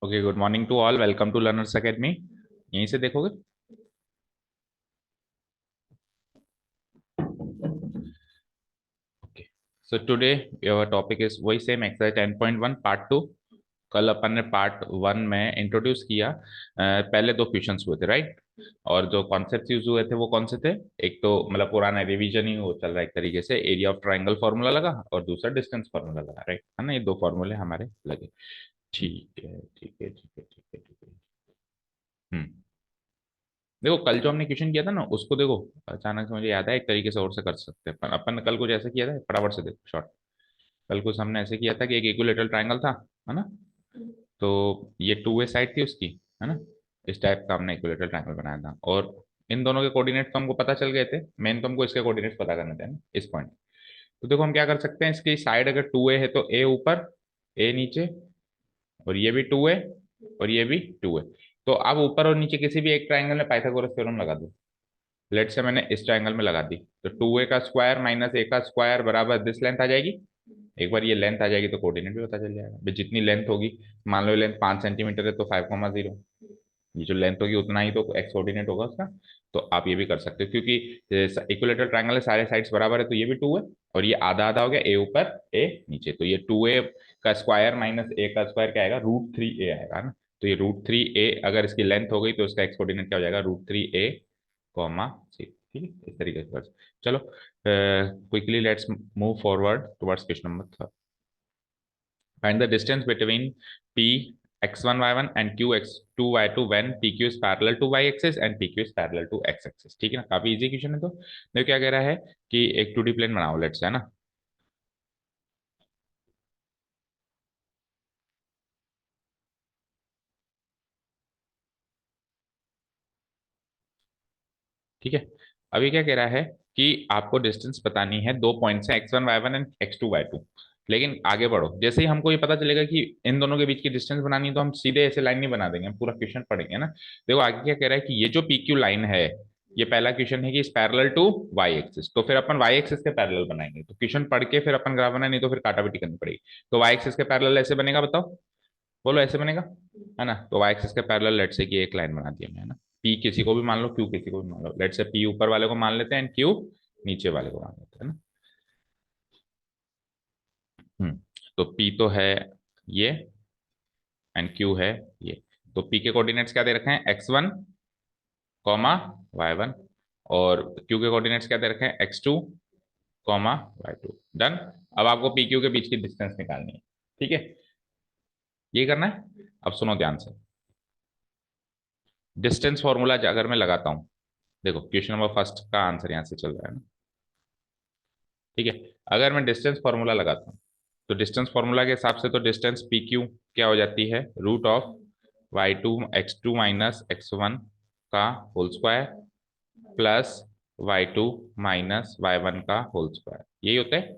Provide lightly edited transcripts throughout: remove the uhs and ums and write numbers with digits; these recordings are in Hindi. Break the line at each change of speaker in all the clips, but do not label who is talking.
Okay, good morning to all. Welcome to learners academy. यहीं से देखोगे। Okay, so today your topic is वही सेम एक्सरसाइज 10.1 पार्ट 2। कल अपन ने पार्ट 1 में इंट्रोड्यूस किया। पहले दो क्वेश्चंस हुए थे, राइट। और जो कॉन्सेप्ट्स यूज हुए थे वो कौन से थे? एक तो मतलब पुराना रिवीजन ही वो चल रहा है एक तरीके से, एरिया ऑफ ट्राइंगल फार्मूला लगा और दूसरा डिस्टेंस फार्मूला लगा, राइट है ना। ये दो फार्मूले हमारे लगे। ठीक है, ठीक है, ठीक है, ठीक है, ठीक है। हम्म। देखो, कल जो हमने क्वेश्चन किया था ना, उसको देखो। अचानक से मुझे याद है, एक तरीके से और से कर सकते हैं अपन अपन कल कुछ ऐसे किया था, फटाफट से देखो शॉर्ट। कल कुछ हमने ऐसे किया था कि एक इक्विलेटरल ट्रायंगल था, है ना। तो ये टू वे साइड थी उसकी, है ना। इस टाइप का हमने इक्विलेटरल ट्रायंगल बनाया था, और इन दोनों के कोऑर्डिनेट तो हमको पता चल गए थे। मेन तो हमको इसके कोऑर्डिनेट्स पता करने थे ना, इस पॉइंट। तो देखो हम क्या कर सकते हैं, इसकी साइड अगर टू ए है तो ए ऊपर, ए नीचे, और ये भी टू है और ये भी टू है। तो अब ऊपर और नीचे किसी भी एक ट्रायंगल में पाइथागोरस थ्योरम लगा दो। लेट से मैंने इस ट्रायंगल में लगा दी, तो टू ए का स्क्वायर माइनस ए का स्क्वायर बराबर दिस लेंथ आ जाएगी। एक बार ये लेंथ आ जाएगी तो कोऑर्डिनेट भी पता चल जाएगा भाई। जितनी लेंथ होगी, मान लो लेंथ 5 सेंटीमीटर है तो 5,0, ये जो लेंथ होगी उतना ही तो एक्स कोऑर्डिनेट होगा उसका। तो आप ये भी कर सकते हो, क्योंकि इक्विलेटरल ट्रायंगल है, सारे साइड्स बराबर है, तो ये भी टू है और ये आधा आधा हो गया, ए ऊपर ए नीचे। तो ये टू ए का स्क्वायर माइनस ए का स्क्वायर क्या आएगा, √3a आएगा ना। तो ये √3a अगर इसकी लेंथ हो गई तो इसका एक्स कोऑर्डिनेट क्या हो जाएगा, √3a, सी। ठीक है, इस तरीके से चलो quickly let's move forward towards question number 3। Find the distance between p x1 y1 and q x2 y2 when pq is parallel to y axis and pq is parallel to x axis। ठीक है ना, काफी इजी क्वेश्चन है। तो देखो क्या कह रहा है कि एक 2D प्लेन बनाओ, लेट्स, है ना। ठीक है। अभी क्या कह रहा है कि आपको डिस्टेंस बतानी है दो पॉइंट से x1 y1 and x2 y2। लेकिन आगे बढ़ो, जैसे ही हमको ये पता चलेगा कि इन दोनों के बीच की डिस्टेंस बनानी है तो हम सीधे ऐसे लाइन नहीं बना देंगे, हम पूरा क्वेश्चन पढ़ेंगे ना। देखो आगे क्या कह रहा है कि ये जो PQ लाइन है, ये पहला क्वेश्चन है कि इस पैरेलल टू वाई एक्सिस, तो फिर अपन वाई एक्सिस के पैरेलल बनाएंगे। तो क्वेश्चन पढ़ के फिर अपन ग्राफ बनाए, नहीं तो फिर काटापीटी करनी पड़ेगी। तो वाई एक्सिस के पैरेलल ऐसे बनेगा, बताओ, बोलो ऐसे बनेगा, है ना। तो वाई एक्सिस के पैरेलल लेट से कि एक लाइन बना दी हमने, है ना। पी किसी को भी मान लो, क्यू किसी को भी मान लो। लेट से पी ऊपर वाले को मान लेते हैं एंड क्यू नीचे वाले को मान लेते हैं ना। हम्म। तो पी तो है ये, एंड क्यू है ये। तो पी के कोऑर्डिनेट्स क्या दे रखे हैं, x1, y1, और क्यू के कोऑर्डिनेट्स क्या दे रखे हैं, x2, y2। डन। अब आपको पी क्यू के बीच की डिस्टेंस निकालनी है, ठीक है। ये करना है। अब सुनो ध्यान से, डिस्टेंस फॉर्मूला अगर मैं लगाता हूं, देखो क्वेश्चन नंबर फर्स्ट का आंसर यहां से चल रहा है ना। ठीक है। अगर मैं डिस्टेंस फॉर्मूला लगाता हूँ, तो डिस्टेंस फॉर्मूला के हिसाब से तो डिस्टेंस पी क्यू क्या हो जाती है, √of y2 x2 - x1 का whole square plus y2 - y1 का होल स्क्वायर, यही होता है।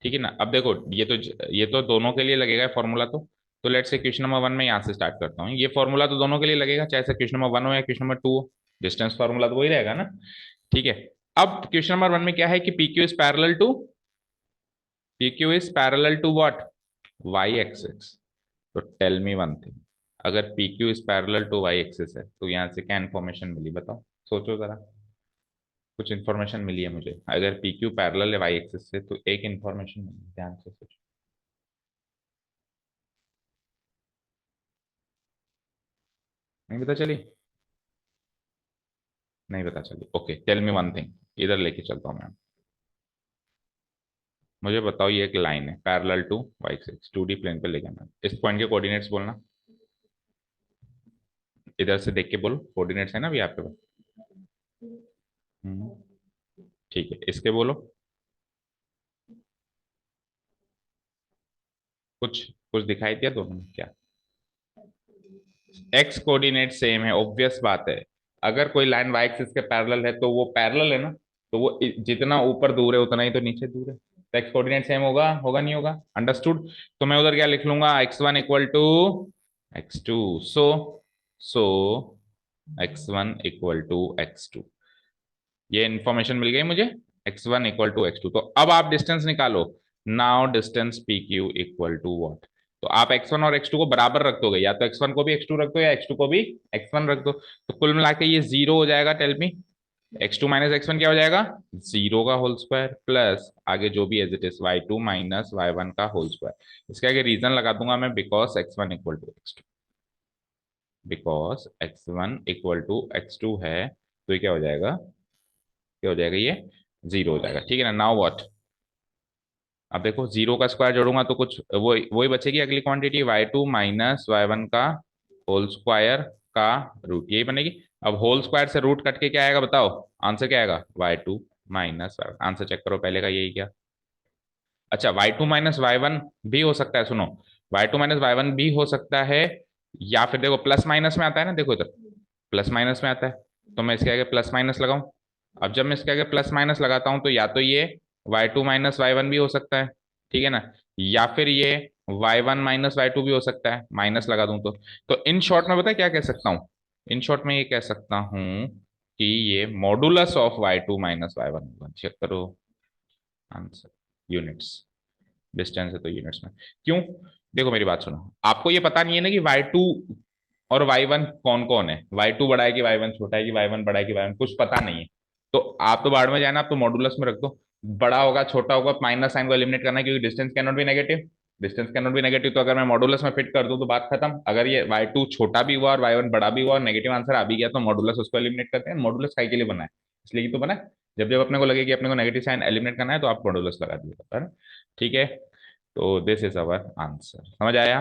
ठीक है ना। अब देखो ये तो दोनों के लिए लगेगा फॉर्मूला। तो लेट्स से क्वेश्चन नंबर 1 में यहाँ से स्टार्ट करता हूँ। ये फॉर्मूला तो दोनों के लिए लगेगा, चाहे से क्वेश्चन नंबर 1 हो या क्वेश्चन नंबर 2 हो। डिस्टेंस फॉर्मूला तो वही रहेगा ना। ठीक है। अब क्वेश्चन नंबर 1 में क्या है कि P Q is parallel to what, Y axis. तो टेल मी वन थिंग, अगर P Q is parallel to Y axis है तो यहाँ से क्या इन्फॉर्मेशन मिली, बताओ, सोचो जरा। कुछ इन्फॉर्मेशन मिली है मुझे, अगर पी क्यू पैरेलल है वाई एक्सिस से तो एक इन्फॉर्मेशन मिली, ध्यान से सोचो। नहीं पता चली? नहीं पता चली, okay, tell me one thing. इधर लेके चलता हूँ मैं। मुझे बताओ, ये एक लाइन है parallel to Y axis, 2D plane पे लेके आना, इस पॉइंट के कोऑर्डिनेट्स बोलना। इधर से देख के बोलो, कोऑर्डिनेट्स है ना अभी आपके पास। हम्म, ठीक है, इसके बोलो। कुछ कुछ दिखाई दिया दोनों में क्या? एक्स कोऑर्डिनेट सेम है, ऑब्वियस बात है। अगर कोई लाइन वाई एक्सिस के पैरेलल है तो वो पैरेलल है ना। तो वो जितना ऊपर दूर है उतना ही तो नीचे दूर है, तो एक्स कोऑर्डिनेट सेम होगा, होगा नहीं होगा, अंडरस्टूड। तो मैं उधर क्या लिख लूंगा, x1 equal to x2। So x1 equal to x2, ये इंफॉर्मेशन मिल गई मुझे। x1 इक्वल टू x2, तो अब आप डिस्टेंस निकालो। Now distance P Q equal to what. तो आप x1 और x2 को बराबर रख दोगे, या तो x1 को भी x2 रख दो या x2 को भी x1 रख दो, तो कुल मिला के ये जीरो हो जाएगा। Tell me, x2 minus x1 क्या हो जाएगा, जीरो का होल स्क्वायर, प्लस आगे जो भी as it is y2 minus y1 का होल स्क्वायर। इसका आगे रीजन लगा दूंगा मैं, because x1 equal to x2, because x1 equal to x2 है, तो ये क्या हो जाएगा, क्या हो जाएगा, ये जीरो हो जाएगा। ठीक है ना। नाउ व्हाट, अब देखो जीरो का स्क्वायर जोड़ूंगा तो कुछ वो वही बचेगी अगली क्वांटिटी, y2 माइनस y1 का होल स्क्वायर का रूट, यही बनेगी। अब होल स्क्वायर से रूट कट के क्या आएगा बताओ, आंसर क्या आएगा, y2 minus y1। Answer check करो पहले का, यही क्या, अच्छा y2 माइनस y1 भी हो सकता है, सुनो, y2 माइनस y1 भी हो सकता है, या फिर देखो प्लस माइनस में आता है ना, देखो इधर प्लस माइनस में आता है, तो मैं इसके आगे प्लस माइनस लगाऊं। अब जब मैं इसके आगे प्लस माइनस लगाता हूं तो या तो ये y2 माइनस y1 भी हो सकता है, ठीक है ना, या फिर ये y1 माइनस y2 भी हो सकता है, माइनस लगा दूं तो इन शॉर्ट में पता है क्या कह सकता हूँ, इन शॉर्ट में ये कह सकता हूँ कि ये modulus of y2 minus y1 होगा। चेक करो आंसर, यूनिट्स, डिस्टेंस है तो यूनिट्स में। क्यों, देखो मेरी बात सुनो, आपको ये पता नहीं है ना कि y2 और y1 कौन कौन है, y2 बड़ा है कि y1 छोटा है, कि y1 बड़ा है कि y1, कुछ पता नहीं है। तो आप तो बाढ़ में जाना, आप तो मॉडुलस में रख दो, बड़ा होगा छोटा होगा, माइनस साइन को एलिमिनेट करना है, क्योंकि distance can not be negative, distance can not be negative, तो अगर मैं मॉडुलस में फिट कर दूं तो बात खत्म। अगर ये y2 छोटा भी हुआ और y1 बड़ा भी हुआ और नेगेटिव आंसर आ भी गया तो मॉडुलस उसको एलिमिनेट करते हैं। मॉडुलस काय के लिए बना है, इसलिए ही तो बना है। जब जब अपने को लगे कि अपने को नेगेटिव साइन एलिमिनेट करना है तो आप मॉडुलस लगा दिए, ठीक है। तो दिस इज अवर आंसर, समझ आया।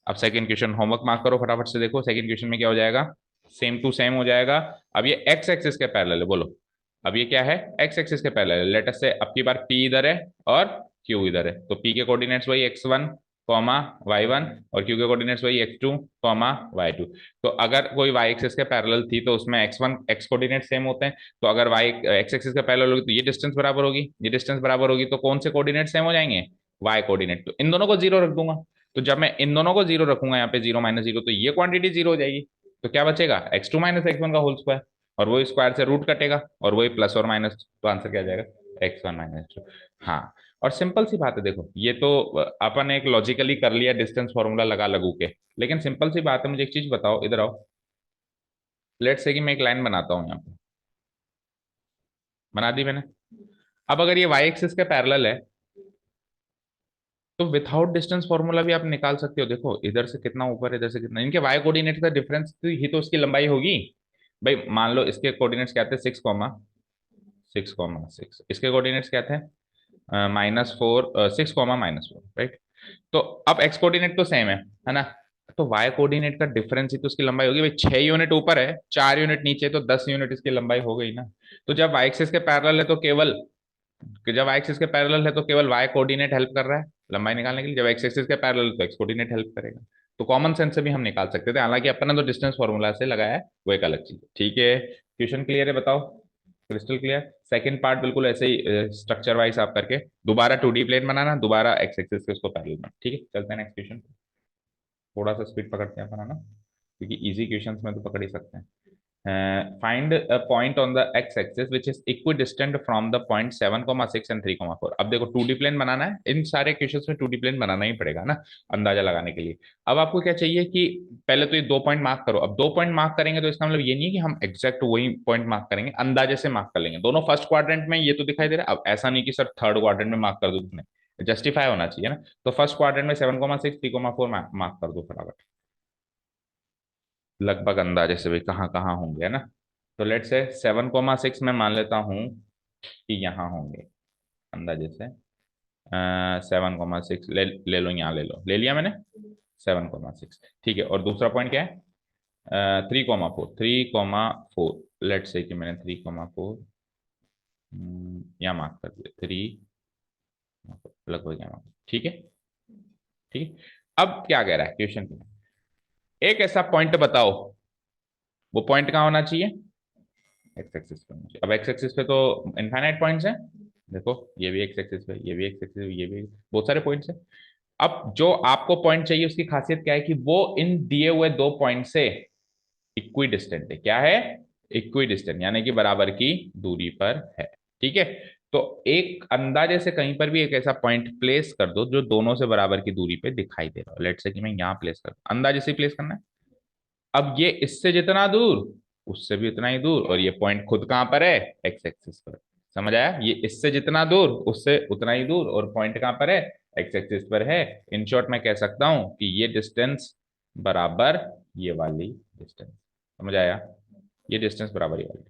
अब सेकंड क्वेश्चन होमवर्क मार्क करो फटाफट से, देखो सेकंड क्वेश्चन में क्या हो जाएगा, सेम टू सेम हो जाएगा। अब ये एक्स एक्सिस के पैरेलल है, बोलो अब ये क्या है, एक्स एक्सिस के पैरेलल है। लेट अस से अब की बार p इधर है और q इधर है, तो p के कोऑर्डिनेट्स वही x1 कॉमा y1 और q के कोऑर्डिनेट्स वही x2 कॉमा y2। तो अगर कोई y एक्सिस के पैरेलल थी तो उसमें x1 x कोऑर्डिनेट सेम होते हैं, तो अगर y x एक्सिस के पैरेलल होगी तो ये डिस्टेंस बराबर होगी, ये डिस्टेंस बराबर होगी, तो कौन से कोऑर्डिनेट सेम हो जाएंगे, y कोऑर्डिनेट। तो इन दोनों को जीरो रख दूंगा, तो जब मैं इन दोनों को जीरो रखूंगा यहाँ पे, जीरो माइनस जीरो, तो ये क्वांटिटी जीरो हो जाएगी। तो क्या बचेगा, x2 माइनस x1 का होल स्क्वायर, और वही स्क्वायर से रूट कटेगा और वही प्लस और माइनस, तो आंसर क्या आ जाएगा, x1 माइनस x2। हाँ, और सिंपल सी बात है, देखो ये तो अपन एक लॉजिकली कर लिया डिस्टेंस फॉर्मूला लगा लगू के, लेकिन सिंपल सी बात है, मुझे एक चीज बताओ, इधर आओ। लेट्स से कि मैं एक लाइन बनाता हूँ यहाँ पे, बना दी मैंने। अब अगर ये वाई एक्सिस के पैरेलल है तो विथआउट डिस्टेंस फॉर्मूला भी आप निकाल सकते हो। देखो इधर से कितना ऊपर है, इधर से कितना, इनके वाई कोऑर्डिनेट का डिफरेंस ही तो उसकी लंबाई होगी। भाई मान लो इसके कोऑर्डिनेट्स क्या थे, 6,6,6, इसके कोऑर्डिनेट्स क्या थे, -4, 6,-4, राइट। तो अब एक्स कोऑर्डिनेट तो सेम है ना, तो वाई कोऑर्डिनेट का डिफरेंस ही तो उसकी लंबाई होगी। भाई 6 यूनिट ऊपर है, 4 यूनिट नीचे, तो 10 यूनिट इसकी लंबाई हो गई ना। तो जब वाई एक्सिस के पैरेलल है तो केवल, कि जब y एक्सिस के पैरेलल है तो केवल y कोऑर्डिनेट हेल्प कर रहा है लंबाई निकालने के लिए, जब x एक्सिस के पैरेलल तो x कोऑर्डिनेट हेल्प करेगा। तो कॉमन सेंस से भी हम निकाल सकते थे, हालांकि अपन ने तो डिस्टेंस फॉर्मूला से लगाया है, वो एक अलग चीज है। ठीक है, क्वेश्चन क्लियर है, बताओ, क्रिस्टल क्लियर। सेकंड पार्ट बिल्कुल ऐसे ही स्ट्रक्चर वाइज आप करके दोबारा 2D प्लेन बनाना, दोबारा x एक्सिस के उसको पैरेलल में। ठीक है, चलते हैं नेक्स्ट क्वेश्चन। थोड़ा सा स्पीड पकड़ते हैं अपन, है ना, क्योंकि इजी क्वेश्चंस में तो पकड़ ही सकते हैं। Find a point on the x-axis which is equidistant from the point 7,6 and 3,4। अब देखो 2D प्लेन बनाना है, इन सारे क्वेश्चंस में 2D प्लेन बनाना ही पड़ेगा ना, अंदाजा लगाने के लिए। अब आपको क्या चाहिए कि पहले तो ये 2 पॉइंट मार्क करो। अब 2 पॉइंट मार्क करेंगे तो इसका मतलब ये नहीं है कि हम एग्जैक्ट वही पॉइंट मार्क करेंगे, अंदाजे से मार्क कर लेंगे। दोनों फर्स्ट क्वाड्रेंट में ये तो दिखाई दे रहा है, अब ऐसा नहीं कि सर थर्ड क्वाड्रेंट में मार्क कर दो, तुमने जस्टिफाई होना चाहिए ना। तो फर्स्ट क्वाड्रेंट में 7,6 3,4 मार्क कर दो फटाफट, लगभग अंदाजे से भाई कहाँ कहाँ होंगे, है ना। तो लेट से 7,6 में मान लेता हूँ कि यहाँ होंगे, अंदाजे से 7,6 ले लो, यहाँ ले लो, ले लिया मैंने 7,6। ठीक है, और दूसरा पॉइंट क्या है, 3,4 लेट से कि मैंने 3,4 यहाँ मार्क कर दिया, 3 लगभग यहाँ मार्क, ठीक है। ठीक है, अब क्या कह रहा है क्वेश्चन, एक ऐसा पॉइंट बताओ, वो पॉइंट कहाँ होना चाहिए, एक्स एक्सिस पे होना चाहिए। अब एक्स एक्सिस पे तो इनफाइनाइट पॉइंट्स हैं, देखो ये भी एक्स एक्सिस पे, ये भी एक्स एक्सिस पे, ये भी बहुत सारे पॉइंट्स हैं। अब जो आपको पॉइंट चाहिए उसकी खासियत क्या है कि वो इन दिए हुए 2 पॉइंट से इक्वी डिस्टेंट है। क्या है, इक्वी डिस्टेंट, यानी कि बराबर की दूरी पर है। ठीक है, तो एक अंदाजे से कहीं पर भी एक ऐसा पॉइंट प्लेस कर दो जो दोनों से बराबर की दूरी पे दिखाई दे रहा हो। लेट्स से कि मैं यहाँ प्लेस कर, अंदाजे से प्लेस करना है। अब ये इससे जितना दूर, उससे भी उतना ही दूर, और ये पॉइंट खुद कहां पर है, एक्स एक्सिस पर। समझ आया? ये इससे जितना दूर उससे उतना ही दूर, और पॉइंट कहां पर है, एक्स एक्सिस पर है। इन शॉर्ट मैं कह सकता हूं कि ये डिस्टेंस बराबर ये वाली डिस्टेंस। समझ आया? ये डिस्टेंस बराबर ये वाली।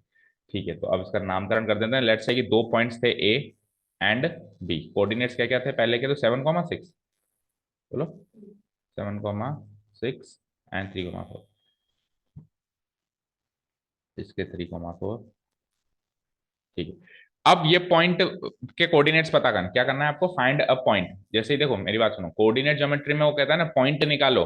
ठीक है, तो अब इसका नामकरण कर देते हैं। लेट्स से कि दो पॉइंट्स थे ए एंड बी। कोऑर्डिनेट्स क्या क्या थे पहले के, तो 7,6, बोलो, 7,6 एंड 3,4। इसके 3,4। ठीक है। अब ये पॉइंट के कोऑर्डिनेट्स पता करना, क्या करना है आपको, फाइंड अ पॉइंट। जैसे ही देखो मेरी बात सुनो, कोऑर्डिनेट ज्योमेट्री में वो कहता है ना पॉइंट निकालो,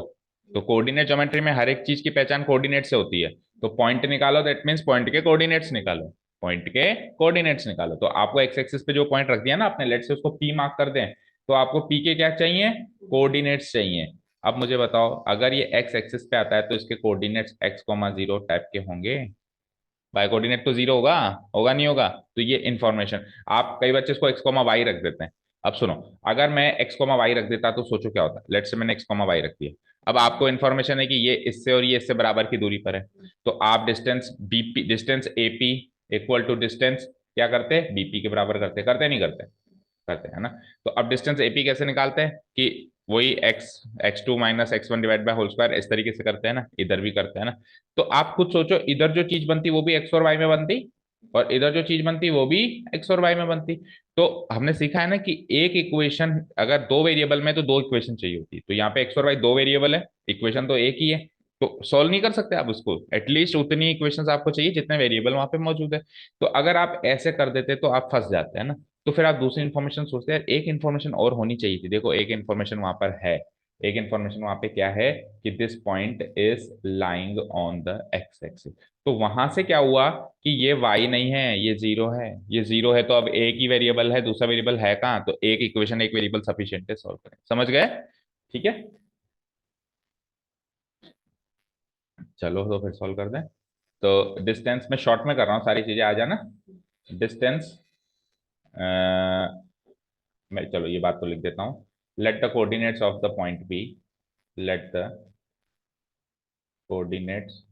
तो कोऑर्डिनेट ज्योमेट्री में हर एक चीज की पहचान कोऑर्डिनेट से होती है। तो पॉइंट निकालो दैट मीन्स पॉइंट के कोऑर्डिनेट्स निकालो, पॉइंट के कोऑर्डिनेट्स निकालो। तो आपको एक्स एक्सिस पे जो पॉइंट रख दिया ना आपने, लेट से उसको पी मार्क कर दें, तो आपको पी के क्या चाहिए, कोऑर्डिनेट्स चाहिए। अब मुझे बताओ, अगर ये एक्स एक्सिस पे आता है तो इसके कोऑर्डिनेट्स x,0 टाइप के होंगे? बाय कोऑर्डिनेट तो जीरो होगा, होगा नहीं होगा? तो ये इंफॉर्मेशन, आप कई बच्चे इसको एक्स कोमा वाई रख देते हैं। अब सुनो, अगर मैं एक्स कोमा वाई रख देता तो सोचो क्या होता। लेट से मैंने एक्स कोमा वाई रख दिया। अब आपको इन्फॉर्मेशन है कि ये इससे और ये इससे बराबर की दूरी पर है, तो आप distance BP, distance AP equal to distance क्या करते, बीपी के बराबर करते, करते नहीं करते, करते हैं ना। तो अब डिस्टेंस एपी कैसे निकालते हैं, कि वही X, x2 minus x1 divide by whole square, इस तरीके से करते हैं ना, इधर भी करते हैं ना। तो आप खुद सोचो, इधर जो चीज बनती वो भी एक्स और वाई में बनती, और इधर जो चीज बनती वो भी एक्स और वाई में बनती। तो हमने सीखा है ना कि एक इक्वेशन अगर दो वेरिएबल में, तो दो इक्वेशन चाहिए होती, तो यहाँ पे एक्स और वाई दो वेरिएबल है, इक्वेशन तो एक ही है। तो सॉल्व नहीं कर सकते आप उसको, एटलीस्ट उतनी इक्वेशंस आपको चाहिए जितने वेरिएबल वहां पे मौजूद है। तो अगर आप ऐसे कर देते तो आप फंस जाते हैं ना। तो फिर आप दूसरी इन्फॉर्मेशन सोचते हैं, एक इन्फॉर्मेशन और होनी चाहिए थी। देखो एक इन्फॉर्मेशन वहां पर है, एक इन्फॉर्मेशन वहां पे क्या है, कि this point is lying on the x axis. तो वहां से क्या हुआ कि ये y नहीं है, ये जीरो है, ये जीरो है, तो अब एक ही वेरिएबल है, दूसरा वेरिएबल है कहाँ, तो एक इक्वेशन एक वेरिएबल सफिशिएंट है, सॉल्व करें। समझ गए? ठीक है, चलो तो फिर सॉल्व कर दें। तो डिस्टेंस में शॉर्ट में कर रहा हूँ, सारी चीजें आ जाना। डिस्टेंस, मैं चलो ये बात तो लिख देता हूँ। Let the coordinates of the point B, let the coordinates,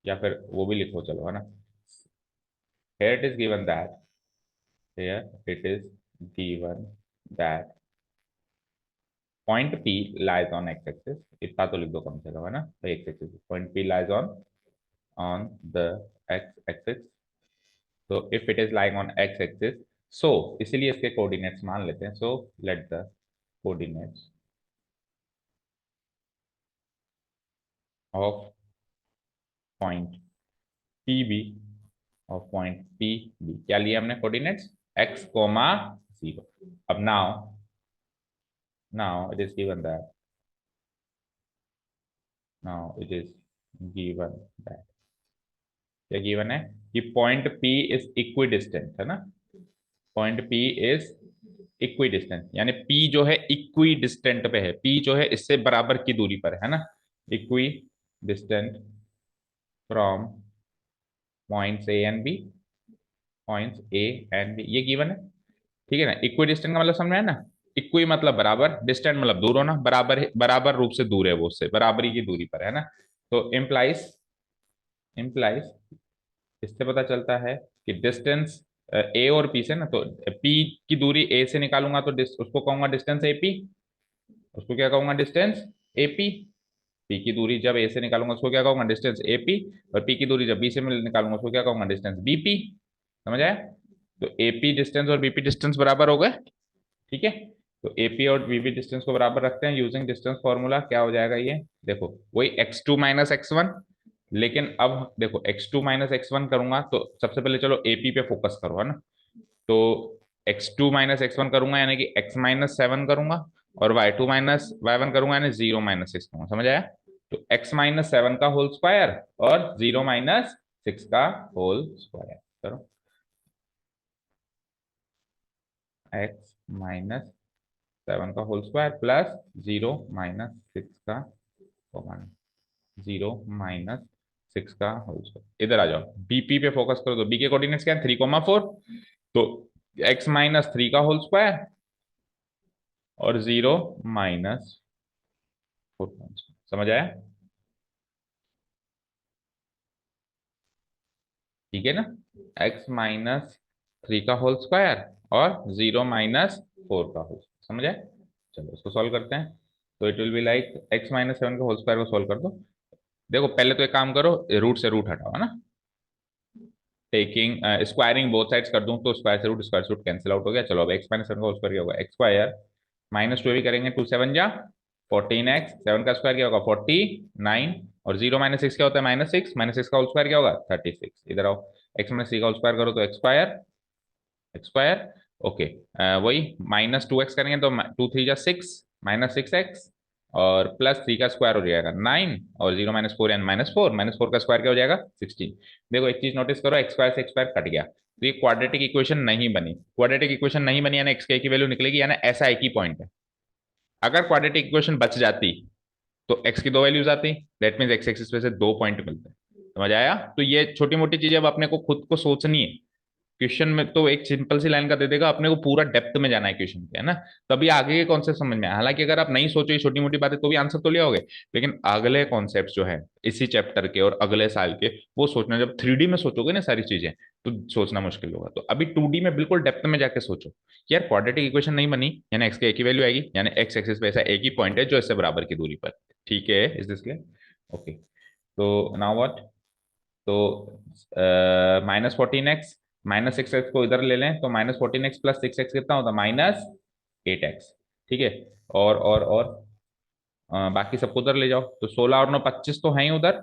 या फिर वो भी लिखो चलो, है ना। here it is given that here it is given that point P lies on x axis, इतना तो लिख दो कम से कम, है ना, तो x axis point P lies on the x axis, so if it is lying on x axis, so इसीलिए इसके कोऑर्डिनेट्स मान लेते हैं, so let the coordinates of point PB, of point PB, क्या लिया हमने कोऑर्डिनेट्स, x, 0। अब now it is given that, now it is given that, क्या गिवन है, कि point P is equi distant, है ना। Point P is equi distant, यानी P जो है इक्वी डिस्टेंट पे है, P जो है इससे बराबर की दूरी पर है ना, equidistant from points A and B, points A and B, ये गिवन है। ठीक है ना, इक्वी डिस्टेंट का मतलब समझ में है ना, इक्वी मतलब बराबर, डिस्टेंट मतलब दूर होना, बराबर बराबर रूप से दूर है वो उससे, बराबरी की दूरी पर है ना। तो इम्प्लाइज, इम्प्लाइज, इससे पता चलता है कि डिस्टेंस ए और पी से ना, तो पी की दूरी ए से निकालूंगा तो उसको कहूंगा डिस्टेंस एपी, उसको क्या कहूंगा, डिस्टेंस एपी। पी की दूरी जब ए से निकालूंगा उसको क्या कहूंगा, डिस्टेंस एपी। और पी की दूरी जब बी से निकालूंगा उसको क्या कहूंगा, डिस्टेंस बीपी। समझ आया? तो एपी डिस्टेंस और बीपी डिस्टेंस बराबर हो गए। ठीक है, तो एपी और बीपी डिस्टेंस को बराबर रखते हैं यूजिंग डिस्टेंस फॉर्मूला। क्या हो जाएगा ये, देखो वही x2 - x1, लेकिन अब देखो x2 - x1 करूंगा तो सबसे पहले चलो एपी पे फोकस करो, है ना। तो x2 - x1 करूंगा यानी कि x-7 करूंगा, और y2 - y1 करूंगा यानी 0 - 6 करूंगा। समझ आया? तो x-7 का होल स्क्वायर और 0 - 6 का होल स्क्वायर करो, x-7 का होल स्क्वायर प्लस 0 - 6 का, 0 - 6 का होल स्क्वायर। इधर आ जाओ, बीपी पे फोकस करो, तो बी के कोऑर्डिनेट्स क्या है, 3,4। तो x माइनस थ्री का होल स्क्वायर और 0 - 4, समझ आया? ठीक है ना, x माइनस थ्री का होल स्क्वायर और 0 - 4 का होल, समझ आए? चलो इसको सॉल्व करते हैं। तो it will be like x - 7 का होल स्क्वायर को सॉल्व कर दो। देखो पहले तो एक काम करो, रूट से रूट हटाओ, है ना। टेकिंग स्क्वायरिंग बोथ साइड्स कर दूं तो स्क्वायर से रूट कैंसिल आउट हो गया। चलो अब x - 7 का होल स्क्वायर क्या होगा, एक्स स्क्वायर -2 भी करेंगे, 2 7 जा 14x, 7 का स्क्वायर क्या होगा 49, और 0 - 6 क्या होता है -6, -6 का होल स्क्वायर क्या होगा 36। इधर आओ, x - 3 का होल स्क्वायर करो तो एक्स स्क्वायर ओके। वही -2x करेंगे तो 2 3 जा 6, -6x, और +3 का स्क्वायर हो जाएगा 9, और 0 - 4 यानी -4 का स्क्वायर क्या हो जाएगा 16। देखो एक चीज नोटिस करो, एक्स स्क्वायर से एक्स स्क्वायर कट गया तो ये क्वाड्रेटिक इक्वेशन नहीं बनी। क्वाड्रेटिक इक्वेशन नहीं बनी यानी एक्स की वैल्यू निकलेगी, यानी ऐसा एक ही पॉइंट है। अगर क्वाड्रेटिक इक्वेशन बच जाती तो एक्स की दो वैल्यूज आती, दैट मीन्स एक्स एक्सिस पे से दो पॉइंट मिलते हैं। समझ आया? तो ये छोटी मोटी चीजें अब अपने को खुद को सोचनी है। क्वेश्चन में तो एक सिंपल सी लाइन का दे देगा, अपने को पूरा डेप्थ में जाना है क्वेश्चन के, है ना। तभी आगे के कॉन्सेप्ट समझ में आए। हालांकि अगर आप नहीं सोचो ये छोटी मोटी बातें तो भी आंसर तो ले आओगे, लेकिन अगले कॉन्सेप्ट जो है इसी चैप्टर के और अगले साल के, वो सोचना, जब 3D में सोचोगे ना सारी चीजें, तो सोचना मुश्किल होगा। तो अभी 2D में बिल्कुल डेप्थ में जाके सोचो कि यार क्वाड्रेटिक इक्वेशन नहीं बनी यानी एक्स की एक ही वैल्यू आएगी, यानी एक्स एक्सिस पे ऐसा एक ही पॉइंट है जो इससे बराबर की दूरी पर। ठीक है, इज दिस क्लियर? ओके। तो नाउ व्हाट, तो -14x, -6x को इधर ले लें तो -14x + 6x कितना होता है -8x। ठीक है, और बाकी सबको उधर ले जाओ तो 16 और 9 25 तो हैं ही उधर,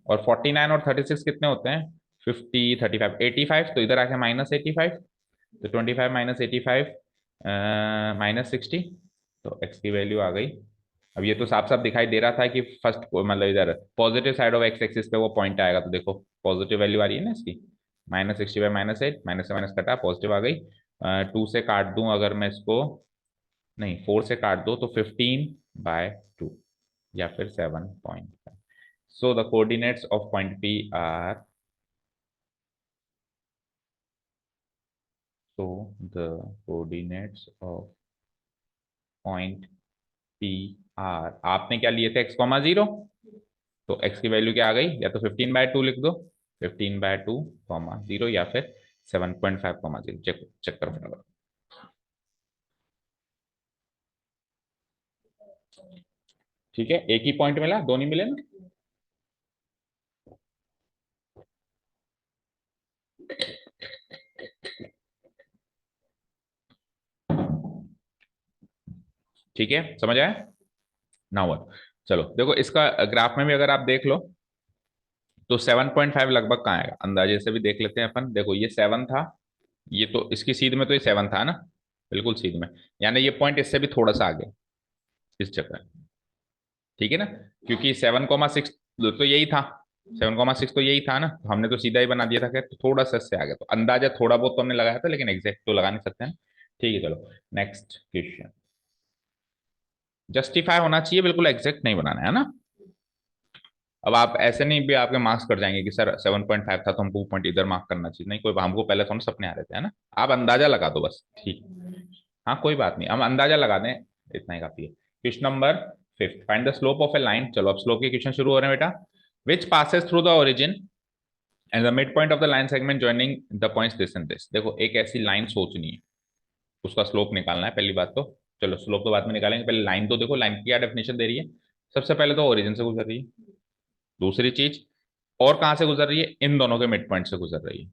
और 49 और 36 कितने होते हैं 50 35 85, तो इधर आके -85, तो 25 - 85 -60, तो x की वैल्यू आ गई। अब ये तो साफ साफ दिखाई दे रहा था कि फर्स्ट मतलब इधर positive side of x axis पे वो पॉइंट आएगा, तो देखो पॉजिटिव वैल्यू आ रही है ना इसकी, -60 बाई -8, माइनस से माइनस कटा पॉजिटिव आ गई। 2 से काट दूं अगर मैं इसको, नहीं 4 से काट दो तो 15/2 या फिर 7.5। So the coordinates of point P R, so the coordinates of point P R, आपने क्या लिए थे x,0, तो x की वैल्यू क्या आ गई, या तो 15/2 लिख दो, 15/2, 0, या फिर 7.5, 0। चेक चेक करो फटाफट। ठीक है, एक ही पॉइंट मिला, दो नहीं मिले ना। ठीक है, समझ आया ना हुआ? चलो देखो इसका ग्राफ में भी अगर आप देख लो तो 7.5 लगभग कहाँ आएगा, अंदाजे से भी देख लेते हैं अपन। देखो ये 7 था, ये तो इसकी सीध में तो ये 7 था ना, बिल्कुल सीध में, यानी ये पॉइंट इससे भी थोड़ा सा आगे इस चक्कर। ठीक है ना, क्योंकि 7,6 तो यही था, 7,6 तो यही था ना, तो हमने तो सीधा ही बना दिया था। खैर तो थोड़ा सा इससे आगे, तो अंदाजा थोड़ा बहुत तो हमने लगाया था, लेकिन एग्जैक्ट तो लगा नहीं सकते हैं। ठीक है, चलो नेक्स्ट क्वेश्चन। जस्टिफाई होना चाहिए, बिल्कुल एग्जैक्ट नहीं बनाना है ना। अब आप ऐसे नहीं भी आपके मार्क्स कट जाएंगे कि सर 7.5 था तो हमको पॉइंट इधर मार्क करना चाहिए, नहीं, कोई हमको पहले थोड़ा सपने आ रहे थे, है ना। आप अंदाजा लगा दो बस, ठीक। हाँ कोई बात नहीं, हम अंदाजा लगा दें, इतना ही काफी है। Question number 5, find the slope of A line. चलो अब स्लोप के क्वेश्चन शुरू हो रहे हैं बेटा। विच passes through the origin and the mid point of the line segment joining the points this and this. देखो एक ऐसी लाइन सोचनी है, उसका स्लोप निकालना है पहली बात तो। चलो स्लोप तो बाद में निकालेंगे, पहले लाइन तो देखो, लाइन की क्या डेफिनेशन दे रही है। सबसे पहले तो ओरिजिन से गुजर रही है, दूसरी चीज और कहां से गुजर रही है, इन दोनों के मिड पॉइंट से गुजर रही है।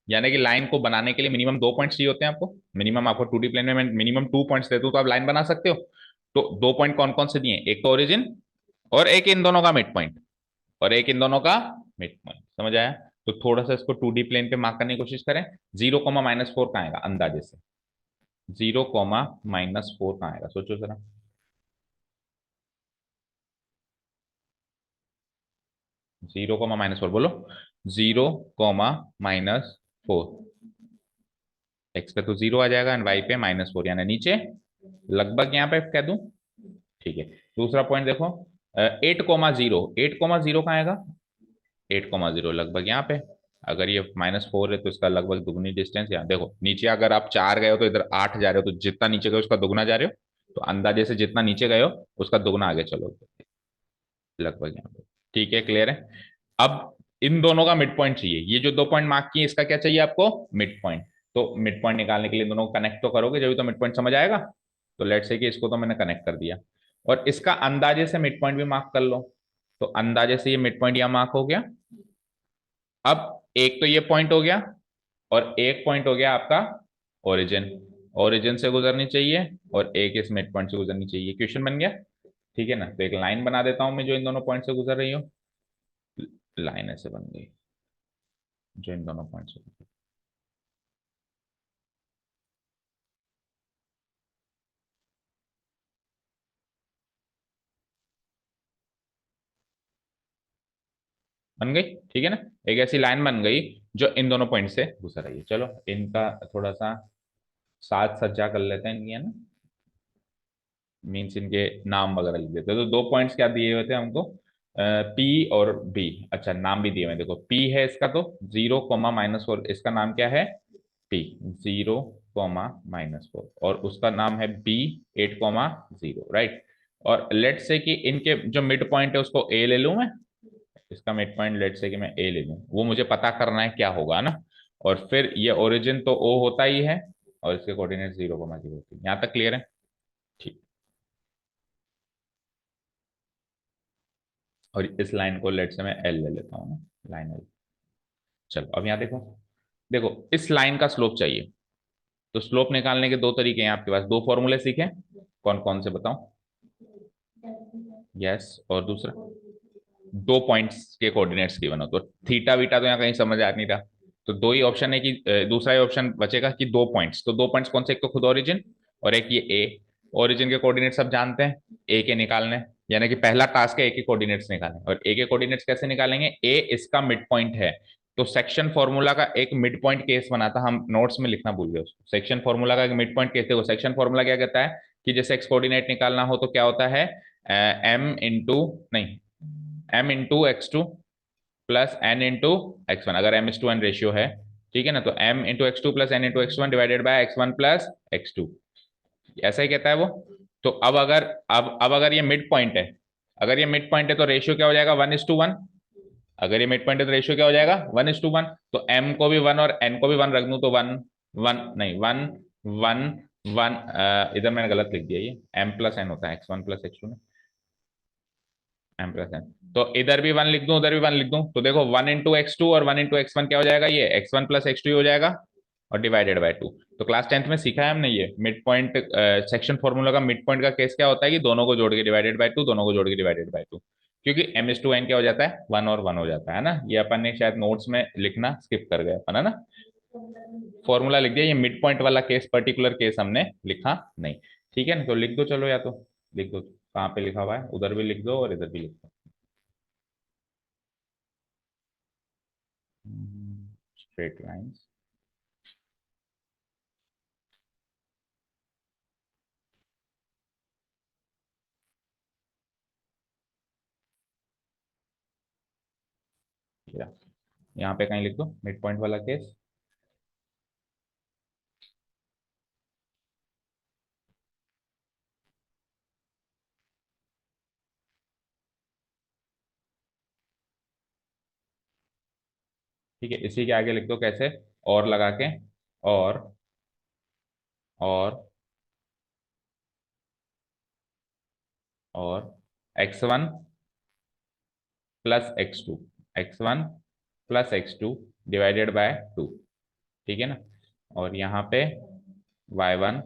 यानी कि लाइन को बनाने के लिए मिनिमम दो पॉइंट्स चाहिए होते हैं आपको, मिनिमम आपको 2D प्लेन में मैं मिनिमम 2 पॉइंट्स देता हूं तो आप लाइन बना सकते हो। तो दो पॉइंट कौन कौन से दिए, एक तो ओरिजिन, और एक इन दोनों का मिड पॉइंट, और एक इन दोनों का मिड पॉइंट। समझ आया? तो थोड़ा सा इसको 2D प्लेन पे मार्क करने की कोशिश करें। 0, -4 कहाँ आएगा अंदाजे से, 0, -4 कहाँ आएगा सोचो जरा। 0, -4 बोलो, 0, -4, एक्स पे तो 0 आ जाएगा एंड वाई पे -4, यानी नीचे लगभग यहाँ पे कह दूं। ठीक है, दूसरा पॉइंट देखो, 8,0, 8,0 कहाँ आएगा, 8,0 लगभग यहाँ पे। अगर ये -4 है तो इसका लगभग दुगनी डिस्टेंस। यहाँ देखो नीचे अगर आप 4 गए हो तो इधर 8 जा रहे हो, तो जितना नीचे गए उसका दुगना जा रहे हो, तो अंदाजे से जितना नीचे गए हो उसका दुगना आगे चलो लगभग यहाँ पे। ठीक है, क्लियर है। अब इन दोनों का मिड पॉइंट चाहिए, ये जो 2 पॉइंट मार्क किए इसका क्या चाहिए आपको, मिड पॉइंट। तो मिड पॉइंट निकालने के लिए दोनों को कनेक्ट तो करोगे जब तो मिड पॉइंट समझ आएगा। तो लेट से कि इसको तो मैंने कनेक्ट कर दिया, और इसका अंदाजे से मिड पॉइंट भी मार्क कर लो। तो अंदाजे से ये मिड पॉइंट यहाँ मार्क हो गया। अब एक तो ये पॉइंट हो गया, और एक पॉइंट हो गया आपका ओरिजिन। ओरिजिन से गुजरनी चाहिए और एक इस मिड पॉइंट से गुजरनी चाहिए। क्वेश्चन बन गया। ठीक है ना, तो एक लाइन बना देता हूं मैं जो इन दोनों पॉइंट से गुजर रही हो। लाइन ऐसे बन गई जो इन दोनों पॉइंट से बन गई। ठीक है ना, एक ऐसी लाइन बन गई जो इन दोनों पॉइंट से गुजर रही है। चलो इनका थोड़ा सा साज सज्जा कर लेते हैं इनकी, है ना, मीन्स इनके नाम वगैरह लिख देते हैं। तो 2 पॉइंट्स क्या दिए हुए थे हमको, पी और बी। अच्छा नाम भी दिए हुए हैं, देखो पी है इसका तो 0, -4, इसका नाम क्या है, पी 0, -4, और उसका नाम है बी 8, 0, राइट। और लेट से कि इनके जो मिड पॉइंट है उसको ए ले लूं मैं, इसका मिड पॉइंट लेट से कि मैं ए ले लूं, वो मुझे पता करना है क्या होगा ना। और फिर ये ओरिजिन तो ओ होता ही है, और इसके कोऑर्डिनेट 0, 0 होते हैं। यहाँ तक क्लियर है। ठीक। और इस लाइन को लेट से मैं एल ले लेता हूँ ना, लाइन एल। चलो अब यहाँ देखो, देखो इस लाइन का स्लोप चाहिए। तो स्लोप निकालने के दो तरीके हैं आपके पास, दो फॉर्मूले सीखे, कौन कौन से बताओ। यस, और दूसरा 2 पॉइंट्स के कोऑर्डिनेट्स गिवन हो तो थीटा वीटा तो यहाँ कहीं समझ आ नहीं रहा। तो दो ही ऑप्शन है कि दूसरा ही ऑप्शन बचेगा कि 2 पॉइंट्स। तो 2 पॉइंट्स कौन से, एक तो खुद ओरिजिन और एक ये ए। ओरिजिन के कोऑर्डिनेट सब जानते हैं, ए के निकालने, यानी कि पहला टास्क है ए के कोऑर्डिनेट्स निकालने। और ए के कोऑर्डिनेट्स कैसे निकालेंगे, ए इसका मिड पॉइंट है। तो सेक्शन फॉर्मूला का एक मिड पॉइंट केस बना था, हम नोट्स में लिखना भूल गए उसको। सेक्शन फॉर्मूला का एक मिड पॉइंट केस है, वो सेक्शन फॉर्मूला क्या कहता है कि जैसे एक्स कोऑर्डिनेट निकालना हो तो क्या होता है, एम इंटू, नहीं, m×x2 प्लस n×x1, अगर m:1 रेशियो है। ठीक है ना, तो m×x2 plus n×x1 divided by x1 plus x2, ऐसा ही कहता है वो। तो अब अगर ये मिड पॉइंट है, अगर ये मिड पॉइंट है तो रेशियो क्या हो जाएगा, 1:1। अगर ये मिड पॉइंट है तो रेशियो क्या हो जाएगा, 1:1। तो m को भी 1 और n को भी 1 रख दूं तो 1, 1 नहीं, 1, 1, 1। इधर मैंने गलत लिख दिया, ये m+n होता है, x1 प्लस x2 में, m+n। तो इधर भी 1 लिख दूं उधर भी 1 लिख दूं, तो देखो 1×x2 और 1×x1 क्या हो जाएगा, ये x1 प्लस x2 हो जाएगा, और डिवाइडेड बाय 2। तो क्लास 10th में सीखा है हमने ये मिड पॉइंट सेक्शन फॉर्मूला का। मिड पॉइंट का केस क्या होता है कि दोनों को जोड़ के डिवाइडेड बाय 2, दोनों को जोड़ के डिवाइडेड बाय 2, क्योंकि m:2n क्या हो जाता है, 1 और 1 हो जाता है ना। ये अपन ने शायद नोट्स में लिखना स्किप कर गए अपन, है ना, फॉर्मूला लिख दिया, ये मिड पॉइंट वाला केस, पर्टिकुलर केस हमने लिखा नहीं। ठीक है ना, तो लिख दो चलो, या तो लिख दो कहाँ पे लिखा हुआ है, उधर भी लिख दो और इधर भी लिख दो। Straight lines. यहाँ पे कहीं लिख दो मिड पॉइंट वाला केस। ठीक है, इसी के आगे लिख दो कैसे, और लगा के, और और और x1 plus x2, x1 plus x2 divided by 2। ठीक है ना, और यहाँ पे y1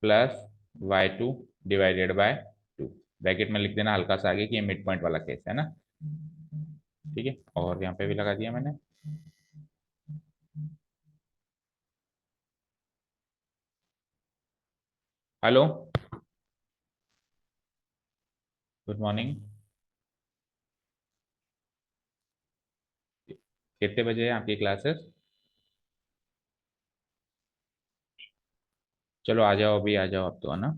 plus y2 divided by 2। Bracket में लिख देना हल्का सा आगे कि ये मिड पॉइंट वाला केस है ना। ठीक है, और यहाँ पे भी लगा दिया मैंने। Hello, good morning. कितने बजे है आपकी क्लासेस। चलो आ जाओ, अभी आ जाओ अब तो, है ना।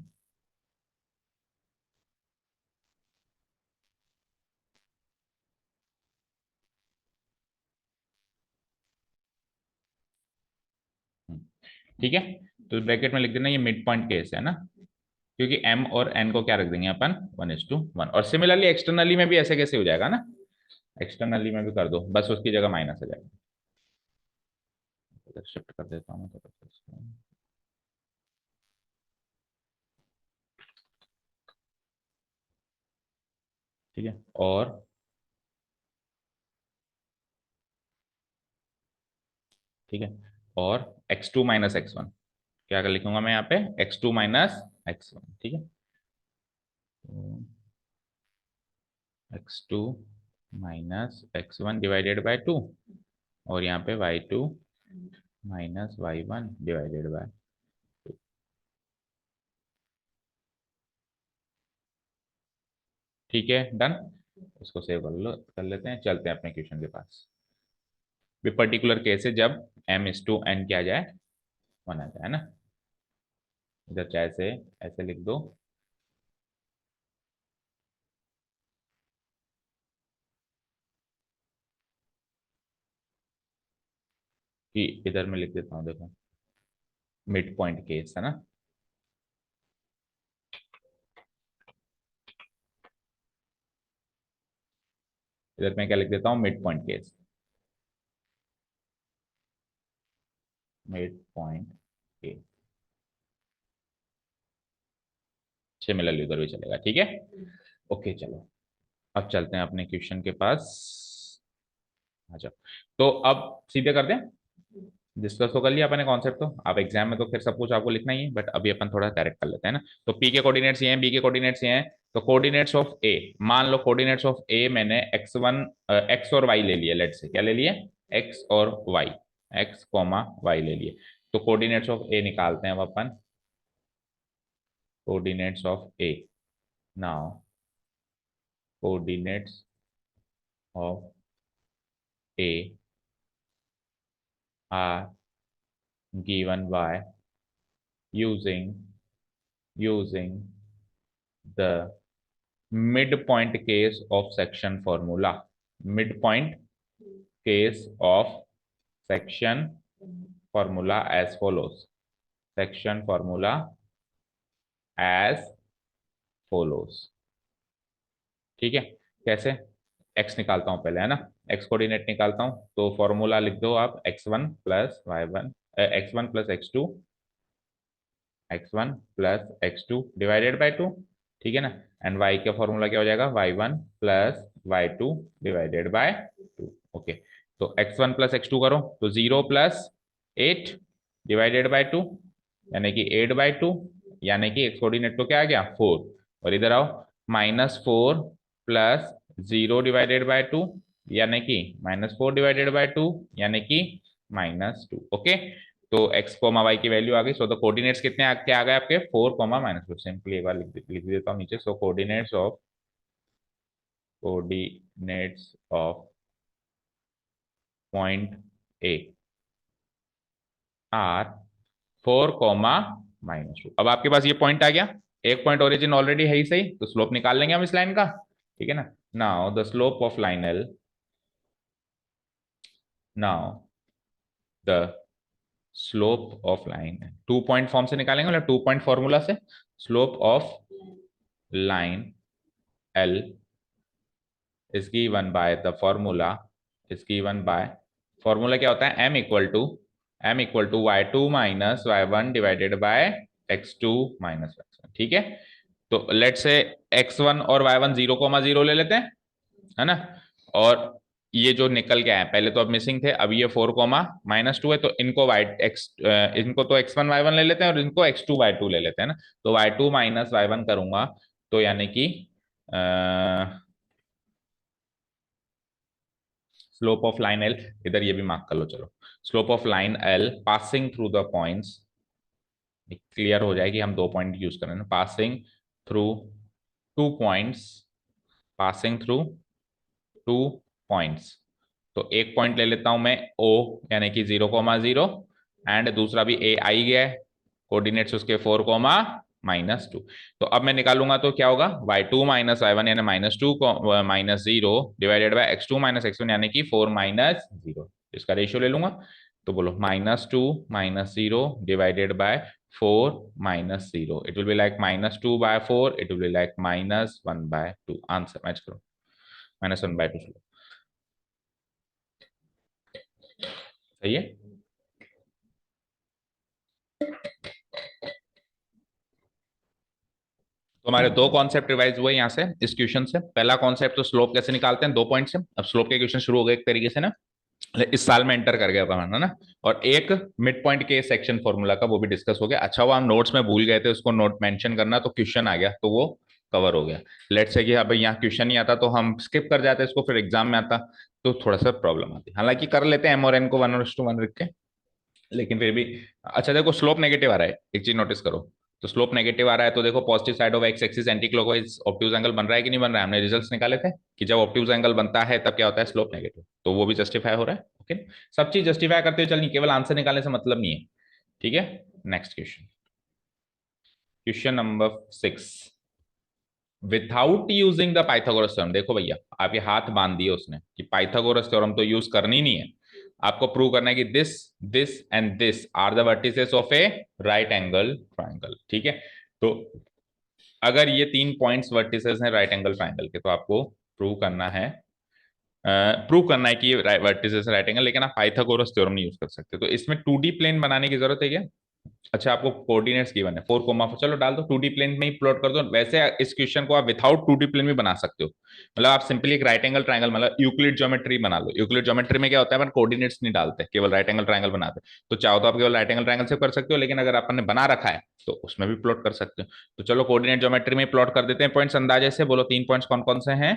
ठीक है, तो ब्रैकेट में लिख देना ये मिड पॉइंट केस है ना, क्योंकि m और n को क्या रख देंगे अपन 1:1। और सिमिलरली एक्सटर्नली में भी ऐसे कैसे हो जाएगा ना, एक्सटर्नली में भी कर दो, बस उसकी जगह माइनस आ जाएगा। शिफ्ट कर देता हूँ तो ठीक है। और ठीक है, और x2 माइनस x1, क्या कर लिखूंगा मैं यहाँ पे, x2 माइनस x1। ठीक है, x2 minus x1 divided by 2, और यहाँ पे y2 minus y1 divided bye 2। ठीक है, डन। इसको सेव कर लो, कर लेते हैं, चलते हैं अपने क्वेश्चन के पास। भी पर्टिकुलर केस है जब m/n क्या आ जाए, 1 आ जाए ना। इधर चाहे से ऐसे लिख दो कि इधर मैं लिख देता हूँ, देखो मिड पॉइंट केस है ना। इधर मैं क्या लिख देता हूँ, mid point case, mid point case. Similarly उधर भी चलेगा, ठीक है। ओके चलो, अब चलते हैं अपने क्वेश्चन के पास। अच्छा, तो अब सीधे कर दें, डिस्कस तो कर लिया अपने कॉन्सेप्ट, तो अब एग्जाम में तो फिर सब कुछ आपको लिखना ही है, बट अभी अपन थोड़ा डायरेक्ट कर लेते हैं ना। तो पी के कोऑर्डिनेट्स ये हैं, बी के कोऑर्डिनेट्स ये हैं, तो कोऑर्डिनेट्स ऑफ ए, मान लो कोऑर्डिनेट्स ऑफ ए मैंने x1 x और y ले लिए, लेट से क्या ले लिए, x और y, x कॉमा y ले लिए। तो कोऑर्डिनेट्स ऑफ ए निकालते हैं अब अपन, coordinates of A. Now coordinates of A are given by using the midpoint case of section formula, midpoint case of section formula as follows, section formula as follows। ठीक है, कैसे, x निकालता हूं पहले है ना, x कोऑर्डिनेट निकालता हूं, तो फॉर्मूला लिख दो आप, x1 डिवाइडेड बाई 2, ठीक है ना। एंड y का फॉर्मूला क्या हो जाएगा, y1 + y2 divided by 2। Okay, तो x1 + x2 करो तो 0 + 8 डिवाइडेड बाय 2, यानी कि 8/2, यानी कि x कोऑर्डिनेट तो क्या आ गया 4, और इधर आओ -4 + 0 डिवाइडेड बाय 2, यानी कि -4 डिवाइडेड बाय 2, यानी कि -2। ओके, तो x कोमा y की वैल्यू आ गई। सो द कोऑर्डिनेट्स कितने क्या आ गए आपके, 4 कोमा -4। सिंपली एक बार लिख देता हूँ नीचे। So coordinates of point A are 4 comma -2। अब आपके पास ये पॉइंट आ गया, एक पॉइंट ओरिजिन ऑलरेडी है ही सही, तो स्लोप निकाल लेंगे हम इस लाइन का, ठीक है ना। Now the slope of line L, now the slope of line, 2 point form से निकालेंगे, मतलब 2 पॉइंट फॉर्मूला से, slope of line L is given by the formula, is given by formula क्या होता है, m equal to y2 minus y1 divided by x2 minus x1। ठीक है, तो लेट से x1 और y1 0,0 ले लेते हैं, है ना। और ये जो निकल के आए पहले तो अब मिसिंग थे, अब ये 4,-2 है, तो इनको इनको तो x1 y1 ले लेते हैं, और इनको x2 y2 ले लेते हैं ना। तो y2 माइनस y1 करूंगा, तो यानी कि स्लोप ऑफ लाइन एल, इधर ये भी मार्क कर लो, चलो slope of line L passing through the points, clear हो जाएगी, हम 2 पॉइंट यूज करें ना, passing through 2 points, passing through 2 points. तो एक पॉइंट ले लेता हूं मैं ओ, यानी कि 0,0, एंड दूसरा भी ए आई गया है, कोऑर्डिनेट्स उसके 4,-2। तो अब मैं निकालूंगा तो क्या होगा, y2 माइनस y1 यानी -2 -0 divided by x2 minus x1 यानी कि 4 - 0, इसका रेशियो ले लूंगा। तो बोलो -2 -0 divided by 4 -0, it will be like -2/4, it will be like -1/2। Answer match करो, -1/2। सही है। तो हमारे दो कॉन्सेप्ट रिवाइज हुए यहाँ से इस क्वेश्चन से। पहला कॉन्सेप्ट तो स्लोप कैसे निकालते हैं, 2 पॉइंट से। अब स्लोप के क्वेश्चन शुरू हो गए एक तरीके से ना, इस साल में एंटर कर गया अपन ना। और एक मिड पॉइंट के सेक्शन फॉर्मूला का वो भी डिस्कस हो गया। अच्छा हुआ हम नोट्स में भूल गए थे उसको नोट मेंशन करना, तो क्वेश्चन आ गया तो वो कवर हो गया। लेट्स से कि अब यहाँ क्वेश्चन नहीं आता तो हम स्किप कर जाते इसको, फिर एग्जाम में आता तो थोड़ा सा प्रॉब्लम आती। हालांकि कर लेते हैं एम और एन को 1:1 रख के, लेकिन फिर भी। अच्छा देखो स्लोप नेगेटिव आ रहा है, एक चीज नोटिस करो। तो स्लोप नेगेटिव आ रहा है तो देखो positive side of x axis anti clockwise obtuse angle बन रहा है कि नहीं बन रहा है। हमने रिजल्ट्स निकाले थे कि जब ऑब्ट्यूज एंगल बनता है तब क्या होता है, स्लोप नेगेटिव। तो वो भी जस्टिफाई हो रहा है। ओके, सब चीज जस्टिफाई करते हुए चलनी, केवल आंसर निकालने से मतलब नहीं है। ठीक है, next question, question number 6। Without using the Pythagoras theorem, देखो भैया आपके हाथ बांध दिए उसने कि पाइथागोरस थ्योरम तो यूज करनी नहीं है, आपको प्रूव करना है कि this this and this are the vertices of a right angle triangle. ठीक है, तो अगर ये 3 पॉइंट्स वर्टिसेस हैं राइट एंगल ट्राइंगल के, तो आपको प्रूव करना है, प्रूव करना है कि ये वर्टिसेस राइट एंगल, लेकिन आप पाइथागोरस थ्योरम नहीं यूज कर सकते। तो इसमें 2D प्लेन बनाने की जरूरत है क्या? अच्छा आपको कोऑर्डिनेट्स गिवन है 4,4, चलो डाल दो 2D प्लेन में ही प्लॉट कर दो। वैसे इस क्वेश्चन को आप विथआउट 2D प्लेन भी बना सकते हो, मतलब आप सिंपली एक राइट एंगल ट्रायंगल मतलब यूक्लिड ज्योमेट्री बना लो। यूक्लिड ज्योमेट्री में क्या होता है, अपन कोऑर्डिनेट्स नहीं डालते, केवल राइट एंगल ट्रायंगल बनाते। तो चाहो तो आप केवल राइट एंगल ट्रायंगल से कर सकते हो, लेकिन अगर अपन ने बना रखा है तो उसमें भी प्लॉट कर सकते हो। तो चलो कोऑर्डिनेट ज्योमेट्री में प्लॉट कर देते हैं पॉइंट्स अंदाजे से। बोलो 3 पॉइंट्स कौन कौन से हैं?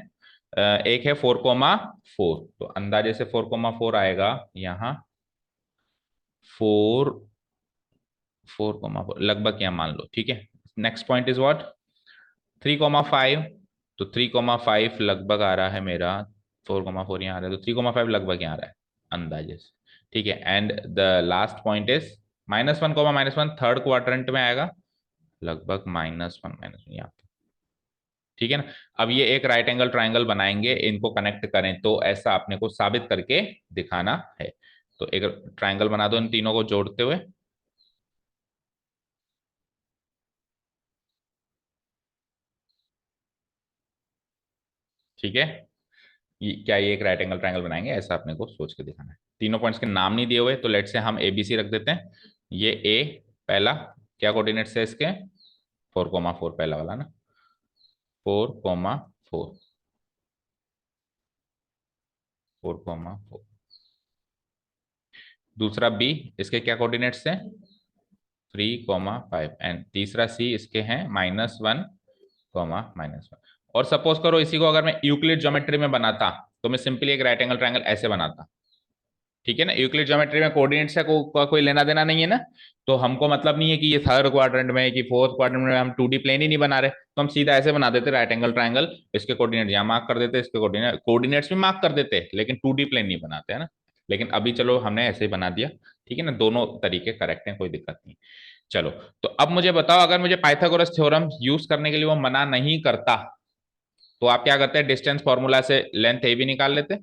एक है 4,4, तो अंदाजे से 4,4 आएगा यहाँ। 4,4 लगभग यहाँ मान लो। ठीक है, नेक्स्ट पॉइंट इज व्हाट, 3,5। तो 3,5 लगभग आ रहा है मेरा, 4,4 यहाँ आ रहा है तो 3,5 लगभग यहाँ आ रहा है अंदाजे से। ठीक है, and the last point is -1, third quadrant में आएगा, लगभग -1 यहाँ पे। ठीक है ना। अब ये एक राइट एंगल ट्राइंगल बनाएंगे, इनको कनेक्ट करें तो ऐसा आपने को साबित करके दिखाना है। तो एक ट्राइंगल बना दो इन तीनों को जोड़ते हुए। ठीक है, क्या ये एक राइट एंगल ट्रायंगल बनाएंगे, ऐसा अपने को सोच के दिखाना है। तीनों पॉइंट्स के नाम नहीं दिए हुए, तो लेट से हम ABC रख देते हैं। ये ए पहला, क्या कोऑर्डिनेट्स है इसके, 4,4 पहला वाला ना, 4,4, 4,4। दूसरा बी, इसके क्या कोऑर्डिनेट्स हैं, 3,5, एंड तीसरा सी इसके हैं -1, और सपोज करो इसी को अगर मैं यूक्लिड ज्योमेट्री में बनाता तो मैं सिंपली एक राइट एंगल ट्रायंगल ऐसे बनाता। ठीक है ना, यूक्लिड ज्योमेट्री में कोऑर्डिनेट्स का कोई लेना देना नहीं है ना। तो हमको मतलब नहीं है कि ये थर्ड क्वाड्रेंट में कि फोर्थ क्वाड्रेंट में हम 2D प्लेन ही नहीं बना रहे, तो हम सीधा ऐसे बना देते राइट एंगल ट्रायंगल। इसके कोऑर्डिनेट यहाँ मार्क कर देते, इसके कोऑर्डिनेट्स भी मार्क कर देते, लेकिन 2D प्लेन नहीं बनाते है ना। लेकिन अभी चलो हमने ऐसे ही बना दिया। ठीक है ना, दोनों तरीके करेक्ट हैं, कोई दिक्कत नहीं। चलो, तो अब मुझे बताओ, अगर मुझे पाइथागोरस थ्योरम यूज करने के लिए वो मना नहीं करता, तो आप क्या करते हैं, डिस्टेंस फॉर्मूला से लेंथ ए भी निकाल लेते,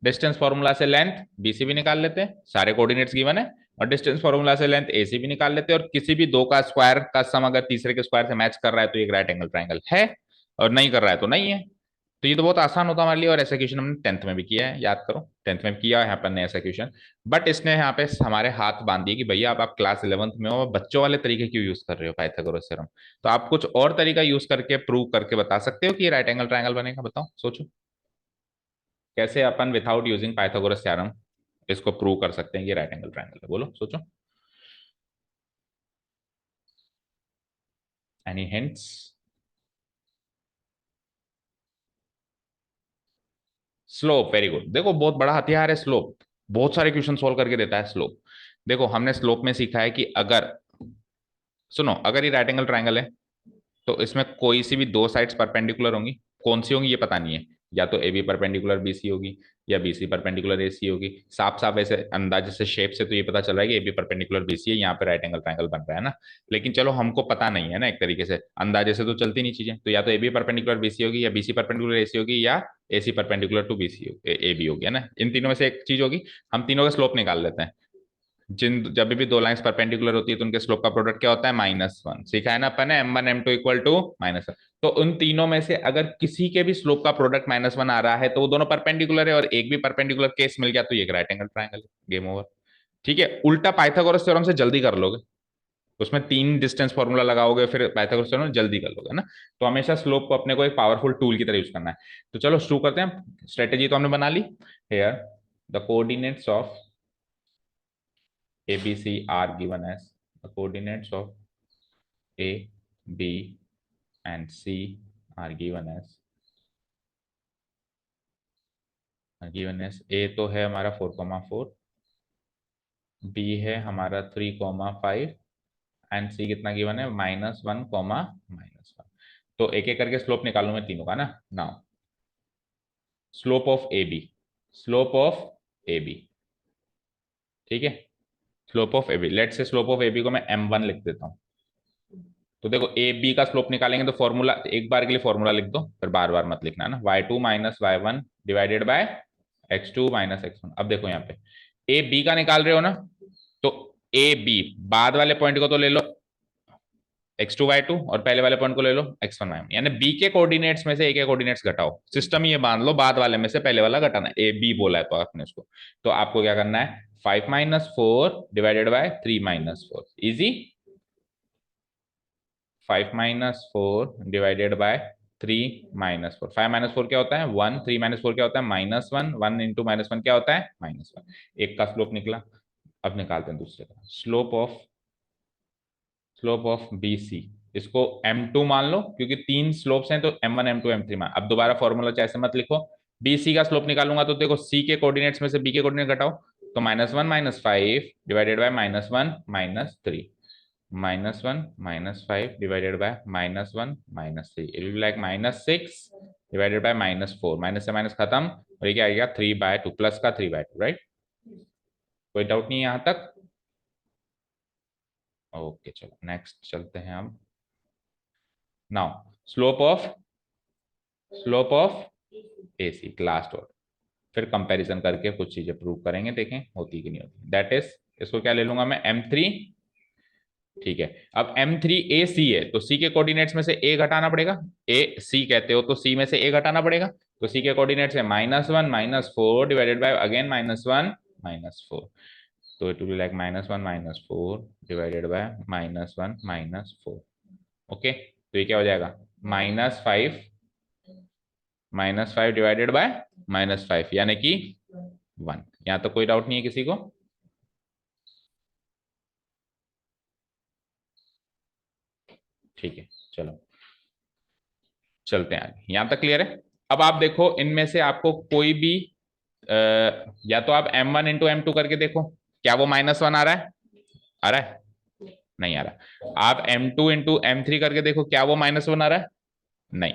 डिस्टेंस फॉर्मूला से लेंथ बीसी भी निकाल लेते हैं, सारे कोऑर्डिनेट्स गिवन है। और डिस्टेंस फॉर्मूला से लेंथ एसी भी निकाल लेते हैं, और किसी भी दो का स्क्वायर का सम अगर तीसरे के स्क्वायर से मैच कर रहा है तो एक राइट एंगल ट्राइंगल है, और नहीं कर रहा है तो नहीं है। तो ये तो बहुत आसान होता हमारे लिए, और ऐसा क्वेश्चन हमने 10th में भी किया है, याद करो 10th में किया है यहाँ पर ने ऐसा क्वेश्चन। बट इसने यहाँ पे हमारे हाथ बांध दिए कि भैया आप क्लास 11th में हो, बच्चों वाले तरीके क्यों यूज कर रहे हो पाइथागोरस थ्योरम। तो आप कुछ और तरीका यूज करके प्रूव करके बता सकते हो कि ये राइट एंगल ट्राइंगल बनेगा, बताओ सोचो। कैसे अपन विथाउट यूजिंग पाइथागोरस थ्योरम इसको प्रूव कर सकते हैं कि राइट एंगल ट्राइंगल है, बोलो सोचो। Any hints? Slope, very good. देखो बहुत बड़ा हथियार है स्लोप, बहुत सारे क्वेश्चन सोल्व करके देता है स्लोप। देखो हमने स्लोप में सीखा है कि अगर, सुनो, अगर ये राइट एंगल ट्राइंगल है तो इसमें कोई सी भी दो साइड्स परपेंडिकुलर होंगी, कौन सी होंगी ये पता नहीं है। या तो A B perpendicular B C होगी, या B C perpendicular A C होगी। साफ साफ ऐसे अंदाजे से शेप से तो ये पता चल रहा है कि A B perpendicular B C है, यहाँ पे राइट एंगल ट्राइंगल बन रहा है ना। लेकिन चलो हमको पता नहीं है ना, एक तरीके से अंदाजे से तो चलती नहीं चीजें। तो या तो A B perpendicular B C होगी, या B C perpendicular A C होगी, या A C perpendicular to B C A B होगी, है ना। इन तीनों में से एक चीज होगी। हम तीनों का स्लोप निकाल लेते हैं। जिन जब भी दो लाइंस परपेंडिकुलर होती है तो उनके स्लोप का प्रोडक्ट क्या होता है, -1। सीखा है ना अपन ने, m1 m2 इक्वल टू -1। तो उन तीनों में से अगर किसी के भी स्लोप का प्रोडक्ट -1 आ रहा है तो वो दोनों परपेंडिकुलर है, और एक भी परपेंडिकुलर केस मिल गया तो ये right angle triangle, game over. ठीक है, उल्टा पाइथागोरस थ्योरम से जल्दी कर लोगे, उसमें 3 डिस्टेंस फॉर्मूला लगाओगे, फिर पाइथागोरस थ्योरम जल्दी कर लोगे ना। तो हमेशा स्लोप को अपने को एक पावरफुल टूल की तरह यूज करना है। तो चलो शुरू करते हैं, स्ट्रेटेजी तो हमने बना ली। Here the coordinates of ABC are given as the coordinates of A, B, and C are given as A तो है हमारा 4,4, B है हमारा 3,5, एंड C कितना गिवन है, -1, -1। तो एक एक करके स्लोप निकालू मैं तीनों का ना। Now slope of A B, slope of A B, ठीक है, slope of A B, let say slope of A B को मैं m1 लिख देता हूँ। तो देखो ए बी का स्लोप निकालेंगे तो फॉर्मूला, एक बार के लिए फॉर्मूला लिख दो, फिर बार बार मत लिखना ना। y2 - y1 divided by x2 - x1। अब देखो यहाँ पे ए बी का निकाल रहे हो ना, तो ए बी बाद वाले पॉइंट को तो ले लो x2 y2, और पहले वाले पॉइंट को ले लो x1 y1, यानी बी के कोऑर्डिनेट्स में से ए के कोऑर्डिनेट्स घटाओ। सिस्टम ये बांध लो, बाद वाले में से पहले वाला घटाना है, ए बी बोला है तो आपने उसको। तो आपको क्या करना है, 5 - 4 divided by 3 - 4, easy. 5 - 4 divided by 3 - 4, 5 - 4 क्या होता है 1, 3 - 4 क्या होता है -1, 1 इंटू -1 क्या होता है -1। एक का स्लोप निकला। अब निकालते हैं दूसरे का स्लोप ऑफ बी सी। इसको m2 मान लो, क्योंकि 3 स्लोप्स हैं तो m1 m2 m3 मान। अब दोबारा फॉर्मूला चाहे से मत लिखो, बी सी का स्लोप निकालूंगा तो देखो सी के कोऑर्डिनेट्स में से बी के कोऑर्डिनेट घटाओ, तो -1 - 5 divided by -1 - 3, -1 - 5 divided by -1 - 3, it will be like -6 divided by -4, minus से माइनस खत्म, और ये क्या आएगा 3/2, प्लस का 3/2, राइट। कोई डाउट नहीं है यहाँ तक? ओके चलो नेक्स्ट चलते हैं अब। Now slope of A C, last word. फिर कंपैरिजन करके कुछ चीजें प्रूव करेंगे, देखें होती कि नहीं होती। दैट इज, इसको क्या ले लूंगा मैं, m3। ठीक है, अब m3 ए सी है तो सी के कोऑर्डिनेट्स में से ए घटाना पड़ेगा। ए सी कहते हो तो सी में से ए घटाना पड़ेगा। तो सी के कोऑर्डिनेट्स है -1 -4 डिवाइडेड बाय अगेन -1 -4। तो it will be like -1 -4 divided by -1 -4। Okay, तो ये क्या हो जाएगा, -5 डिवाइडेड बाय -5, यानी कि 1। यहां तो कोई डाउट नहीं है किसी को? ठीक है, चलो चलते हैं आगे, यहां तक क्लियर है। अब आप देखो इनमें से आपको कोई भी आ, या तो आप m1 इंटू m2 करके देखो, क्या वो -1 आ रहा है, आ रहा है, नहीं आ रहा। आप m2 इंटू m3 करके देखो, क्या वो -1 आ रहा है, नहीं।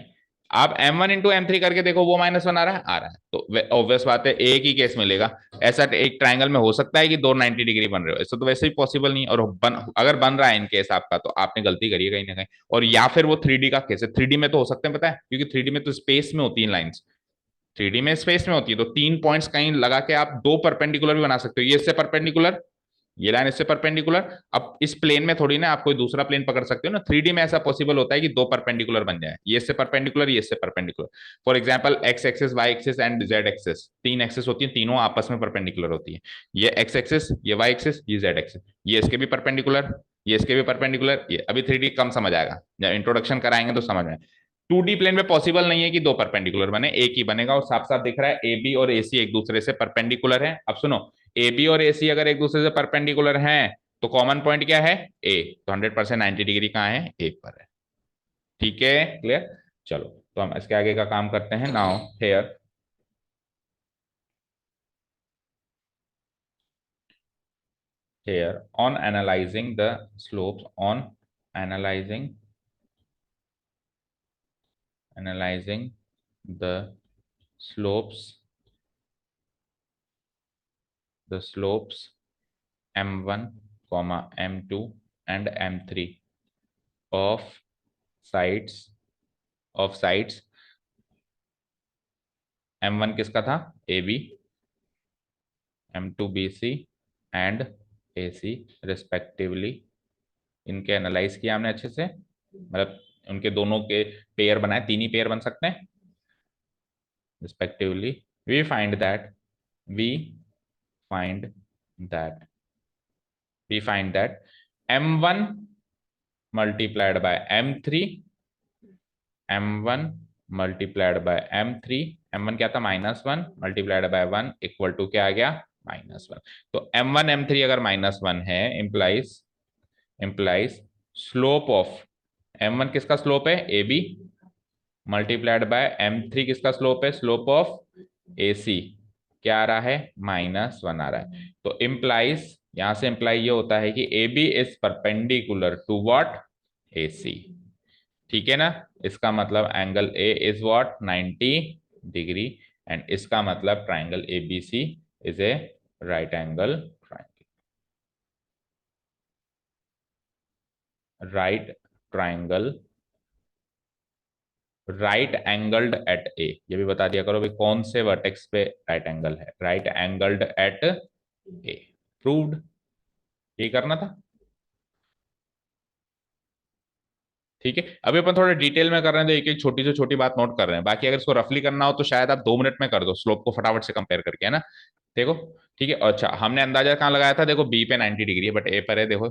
आप m1 इंटू m3 करके देखो, वो -1 आ रहा है, आ रहा है। तो ऑब्वियस बात है एक ही केस मिलेगा। ऐसा एक ट्राइंगल में हो सकता है कि दो 90 डिग्री बन रहे हो, ऐसा तो वैसे ही पॉसिबल नहीं। और अगर बन रहा है इन केस आपका, तो आपने गलती करी है कहीं ना कहीं। और या फिर वो 3D का केस है, 3D में तो हो सकते हैं, पता है, क्योंकि 3D में तो स्पेस में होती है लाइन्स। 3D में स्पेस में होती है, तो 3 पॉइंट्स कहीं लगा के आप दो परपेंडिकुलर भी बना सकते हो, ये इससे परपेंडिकुलर, ये लाइन इससे परपेंडिकुलर। अब इस प्लेन में थोड़ी ना आप कोई दूसरा प्लेन पकड़ सकते हो ना, 3D में ऐसा पॉसिबल होता है कि दो परपेंडिकुलर बन जाए, ये इससे परपेंडिकुलर, ये इससे perpendicular. For example X axis, Y axis and Z axis, 3 axis होती है, तीनों आपस में परपेंडिकुलर होती है। ये एक्स एक्सिस, ये वाई एक्सिस, ये जेड एक्सिस, ये इसके भी परपेंडिकुलर, ये इसके भी परपेंडिकुलर। ये अभी 3D कम समझ आएगा, जब इंट्रोडक्शन कराएंगे तो समझ में। 2D प्लेन में पॉसिबल नहीं है कि दो परपेंडिकुलर बने, एक ही बनेगा, और साफ साफ दिख रहा है ए बी और ए सी एक दूसरे से परपेंडिकुलर है। अब सुनो, ए बी और ए सी अगर एक दूसरे से परपेंडिकुलर हैं तो कॉमन पॉइंट क्या है, ए। तो 100% 90 डिग्री कहाँ है, ए पर है। ठीक है, क्लियर। चलो, तो हम इसके आगे का काम करते हैं। Now here on analyzing the slopes, on analyzing analyzing the slopes, m1 m2 and m3 of sides m1 किसका था, A B, m2 B C and A C respectively. इनके एनालाइज किया हमने अच्छे से, मतलब उनके दोनों के पेयर बनाए, तीन ही पेयर बन सकते हैं respectively. We find that we find that we find that m1 multiplied by m3, m1 multiplied by m3, m1 क्या था -1 मल्टीप्लाइड बाय 1 इक्वल टू क्या आ गया -1। तो m1 m3 अगर -1 है, इंप्लाइज स्लोप ऑफ m1 किसका स्लोप है A B, multiplied by m3 किसका स्लोप है, स्लोप ऑफ ए सी, क्या आ रहा है -1 आ रहा है। तो इंप्लाइज, यहां से इंप्लाई ये होता है कि A B is perpendicular to what, A C. ठीक है ना, इसका मतलब angle A is what 90 degree, and इसका मतलब triangle ABC is a right angle triangle, right triangle, right angled at A. ये भी बता दिया करो भाई कौन से वर्टेक्स पे राइट एंगल है, right angled at A. Proved, ये करना था। ठीक है, अभी अपन थोड़ा डिटेल में कर रहे हैं तो एक एक छोटी से छोटी बात नोट कर रहे हैं, बाकी अगर इसको रफली करना हो तो शायद आप 2 मिनट में कर दो स्लोप को फटाफट से कंपेयर करके, है ना। देखो, ठीक है, अच्छा हमने अंदाजा कहाँ लगाया था, देखो बी पे 90 डिग्री है बट ए पर है, देखो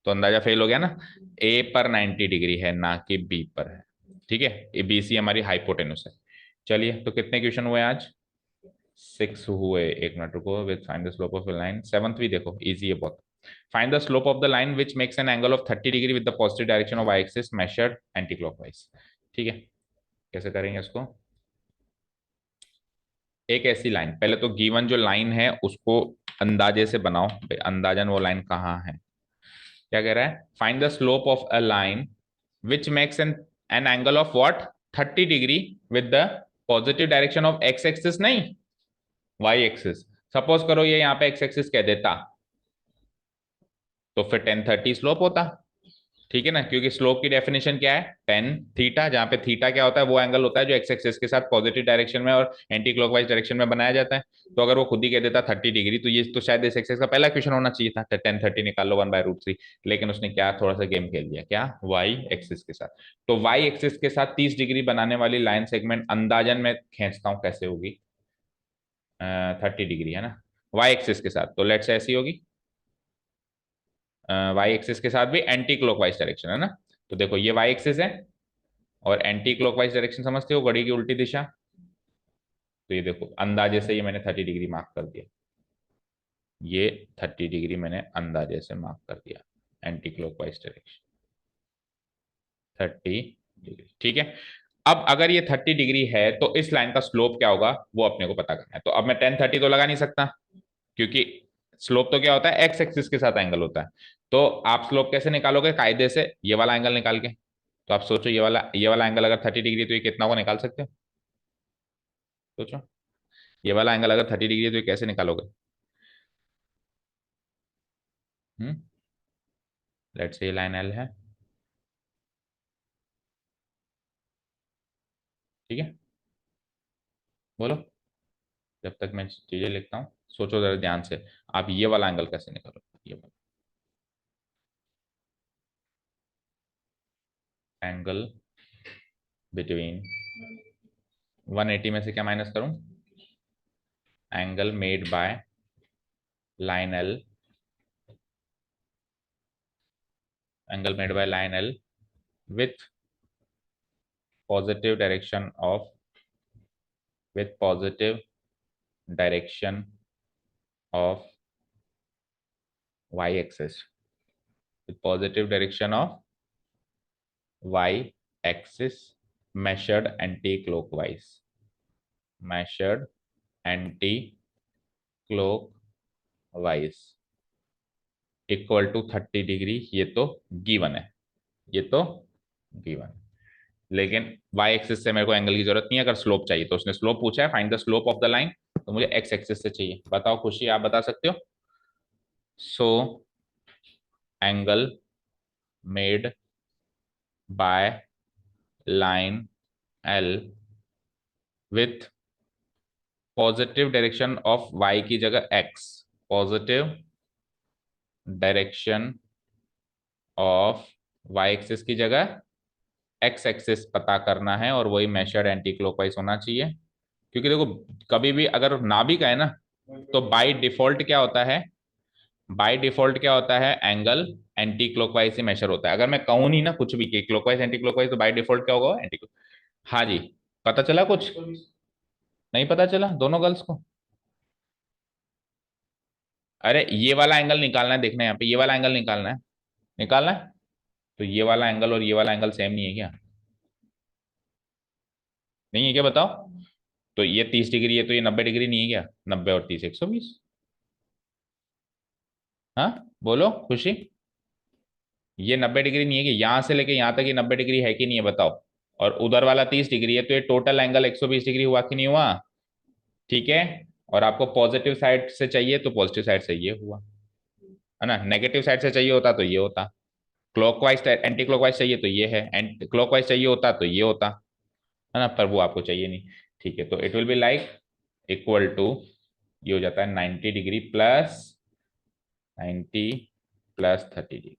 तो अंदाजा फेल हो गया ना। ए पर 90 डिग्री है ना कि बी पर है। ठीक है, ये बी सी हमारी हाइपोटेन्यूस है। चलिए, तो कितने क्वेश्चन हुए आज, 6 हुए। एक मिनट रुको, with find the slope of the line. Seventh भी देखो, इजी है बहुत। Find the slope of the line which makes an angle of 30 degree with the positive direction of Y axis measured anti clockwise. ठीक है, कैसे करेंगे इसको। एक ऐसी लाइन, पहले तो गिवन जो लाइन है उसको अंदाजे से बनाओ भाई, अंदाजन वो लाइन कहाँ है। क्या कह रहा है, find the slope of a line which makes an angle of what 30 degree with the positive direction of x axis, नहीं वाई एक्सिस। सपोज करो ये यहाँ पे एक्स एक्सिस कह देता तो फिर 10 30 स्लोप होता। ठीक है ना, क्योंकि स्लोप की डेफिनेशन क्या है, टेन थीटा, जहां पे थीटा क्या होता है, वो एंगल होता है जो एक्स एक्सिस के साथ पॉजिटिव डायरेक्शन में और एंटी क्लॉकवाइज डायरेक्शन में बनाया जाता है। तो अगर वो खुद ही कह देता 30 डिग्री, तो ये तो शायद इस एक्सिस का पहला क्वेश्चन होना चाहिए था, 10 30 निकाल लो 1/√3। लेकिन उसने क्या थोड़ा सा गेम खेल दिया, क्या वाई एक्सिस के साथ। तो वाई एक्सिस के साथ 30 डिग्री बनाने वाली लाइन सेगमेंट अंदाजन में खींचता हूँ कैसे होगी, 30 डिग्री है ना वाई एक्सिस के साथ, तो लेट्स से ऐसी होगी। वाई एक्सिस के साथ भी एंटी क्लॉकवाइज डायरेक्शन है ना। तो देखो ये वाई एक्सिस है और एंटी क्लॉकवाइज डायरेक्शन समझते हो, घड़ी की उल्टी दिशा। तो ये देखो अंदाजे से ये मैंने 30 डिग्री मार्क कर दिया, ये 30 डिग्री मैंने अंदाजे से मार्क कर दिया, एंटी क्लॉकवाइज डायरेक्शन 30 डिग्री। ठीक है, अब अगर ये 30 डिग्री है तो इस लाइन का स्लोप क्या होगा वो अपने को पता करना है। तो अब मैं 10 30 तो लगा नहीं सकता, क्योंकि स्लोप तो क्या होता है, एक्स एक्सिस के साथ एंगल होता है। तो आप स्लोप कैसे निकालोगे, कायदे से ये वाला एंगल निकाल के। तो आप सोचो ये वाला एंगल अगर 30 डिग्री तो ये कितना को निकाल सकते हो, सोचो ये वाला एंगल अगर 30 डिग्री है तो ये कैसे निकालोगे। हम्म, लेट्स से ये लाइन एल है। ठीक है, बोलो, जब तक मैं चीजें लिखता हूँ सोचो जरा ध्यान से, आप ये वाला एंगल कैसे निकालोगे, ये वाला एंगल बिटवीन 180 में से क्या माइनस करूं, angle made by line L, angle made by line L with positive direction of, with positive direction of y axis, with positive direction of y axis measured anti-clockwise, measured anti-clockwise equal to 30 degree. ये तो गिवन है, ये तो गिवन, लेकिन y एक्सिस से मेरे को एंगल की जरूरत नहीं है। अगर स्लोप चाहिए तो उसने स्लोप पूछा है, find the slope of the line, तो मुझे x एक्सिस से चाहिए। बताओ खुशी, आप बता सकते हो। So angle made by line L with positive direction of y की जगह x, positive direction of Y axis की जगह एक्स एक्सिस पता करना है, और वही मेजर्ड एंटी क्लॉकवाइज होना चाहिए। क्योंकि देखो, कभी भी अगर ना भी कहे ना, तो बाय डिफॉल्ट क्या होता है, बाय डिफॉल्ट क्या होता है, एंगल एंटी क्लॉकवाइज से मेजर होता है। अगर मैं कहूं नहीं ना कुछ भी कि क्लॉकवाइज एंटी क्लॉकवाइज, तो बाय डिफॉल्ट क्या होगा, एंटी। हाँ जी, पता चला कुछ? नहीं पता चला दोनों गर्ल्स को? अरे ये वाला एंगल निकालना है, देखना है यहाँ पे, ये वाला एंगल निकालना है, निकालना है। तो ये वाला एंगल और ये वाला एंगल सेम नहीं है क्या? नहीं है क्या, बताओ? तो ये 30 डिग्री है, तो ये 90 डिग्री नहीं है क्या? 90 और 30 120। हाँ, बोलो खुशी। ये 90 डिग्री नहीं है कि यहाँ से लेके यहाँ तक ये 90 डिग्री है कि नहीं है, बताओ? और उधर वाला 30 डिग्री है, तो ये टोटल एंगल 120 डिग्री हुआ कि नहीं हुआ? ठीक है। और आपको पॉजिटिव साइड से चाहिए तो पॉजिटिव साइड से ये हुआ, है ना। नेगेटिव साइड से चाहिए होता तो ये होता। क्लॉकवाइज एंटी क्लॉकवाइज चाहिए तो ये है, एंड क्लॉकवाइज चाहिए होता तो ये होता, है ना। पर वो आपको चाहिए नहीं। ठीक है, तो it will be like equal to, ये हो जाता है 90 डिग्री प्लस 90 प्लस 30 डिग्री।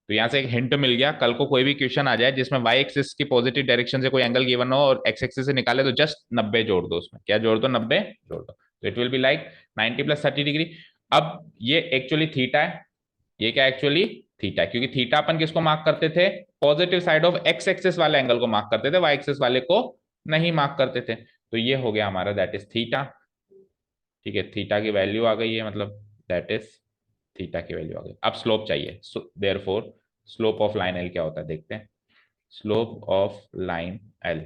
तो यहाँ से एक हिंट मिल गया, कल को कोई भी क्वेश्चन आ जाए जिसमें वाई एक्सिस की पॉजिटिव डायरेक्शन से कोई एंगल गिवन हो और एक्स एक्सिस से निकाले, तो जस्ट 90 जोड़ दो उसमें। क्या जोड़ दो? 90 जोड़ दो, तो it will be like 90 plus 30 degree. अब ये एक्चुअली थीटा है, ये क्या एक्चुअली थीटा है, क्योंकि थीटा अपन किसको मार्क करते थे, positive side of x axis वाले एंगल को मार्क करते थे, वाई एक्सिस वाले को नहीं मार्क करते थे। तो ये हो गया हमारा, दैट इज थीटा। ठीक है, थीटा की वैल्यू आ गई है, मतलब दैट इज थीटा की वैल्यू आ गई। अब स्लोप चाहिए, so therefore slope of line L क्या होता है देखते हैं। Slope of line L,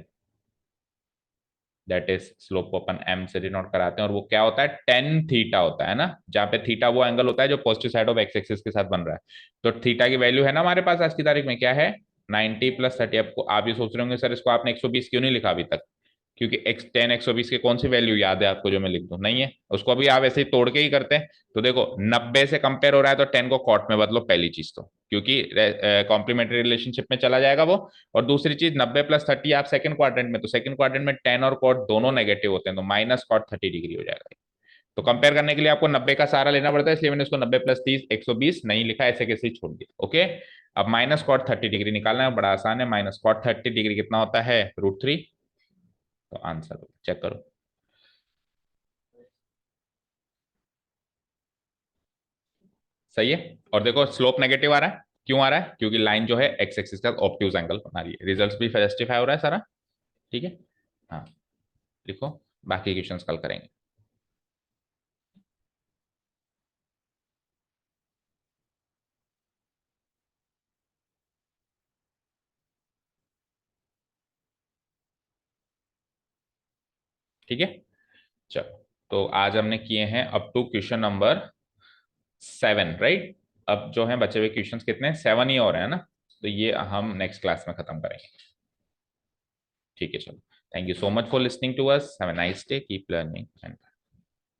that is slope को अपन एम से डिनोट कराते हैं, और वो क्या होता है, टेन थीटा होता है ना, जहां पे थीटा वो एंगल होता है जो positive side of x axis के साथ बन रहा है। तो थीटा की वैल्यू है ना हमारे पास आज की तारीख में, क्या है, 90 प्लस 30। आपको आप ये सोच रहे होंगे सर इसको आपने 120 क्यों नहीं लिखा अभी तक, क्योंकि एक्स 10 120 के कौन सी वैल्यू याद है आपको जो मैं लिख दूं, नहीं है उसको, अभी आप ऐसे ही तोड़ के ही करते हैं। तो देखो 90 से कंपेयर हो रहा है, तो 10 को कॉट में बदलो, पहली चीज तो, क्योंकि कॉम्प्लीमेंट्री रिलेशनशिप में चला जाएगा वो। और दूसरी चीज, 90 प्लस 30 आप सेकंड क्वाड्रेंट में, तो सेकंड क्वाड्रेंट में 10 और कॉट दोनों नेगेटिव होते हैं, तो -cot 30 डिग्री हो जाएगा। तो कंपेयर करने के लिए आपको 90 का सहारा लेना पड़ता है, इसलिए मैंने उसको 90 प्लस 30 120 नहीं लिखा, ऐसे कैसे ही छोड़ दिया। ओके, अब -cot 30 डिग्री निकालना है, बड़ा आसान है। -cot 30 डिग्री कितना होता है, √3। तो आंसर चेक करो, सही है। और देखो स्लोप नेगेटिव आ रहा है, क्यों आ रहा है, क्योंकि लाइन जो है एक्स एक्सिस का ऑब्ट्यूज एंगल बना रही है। रिजल्ट्स भी जस्टिफाई हो रहा है सारा, ठीक है। हाँ, लिखो, बाकी क्वेश्चंस कल करेंगे। ठीक है, चलो। तो आज हमने किए हैं up to question number 7, right. अब जो है बचे हुए क्वेश्चंस कितने, 7 ही और है ना, तो ये हम नेक्स्ट क्लास में खत्म करेंगे। ठीक है, चलो। Thank you so much for listening to us, have a nice day, keep learning and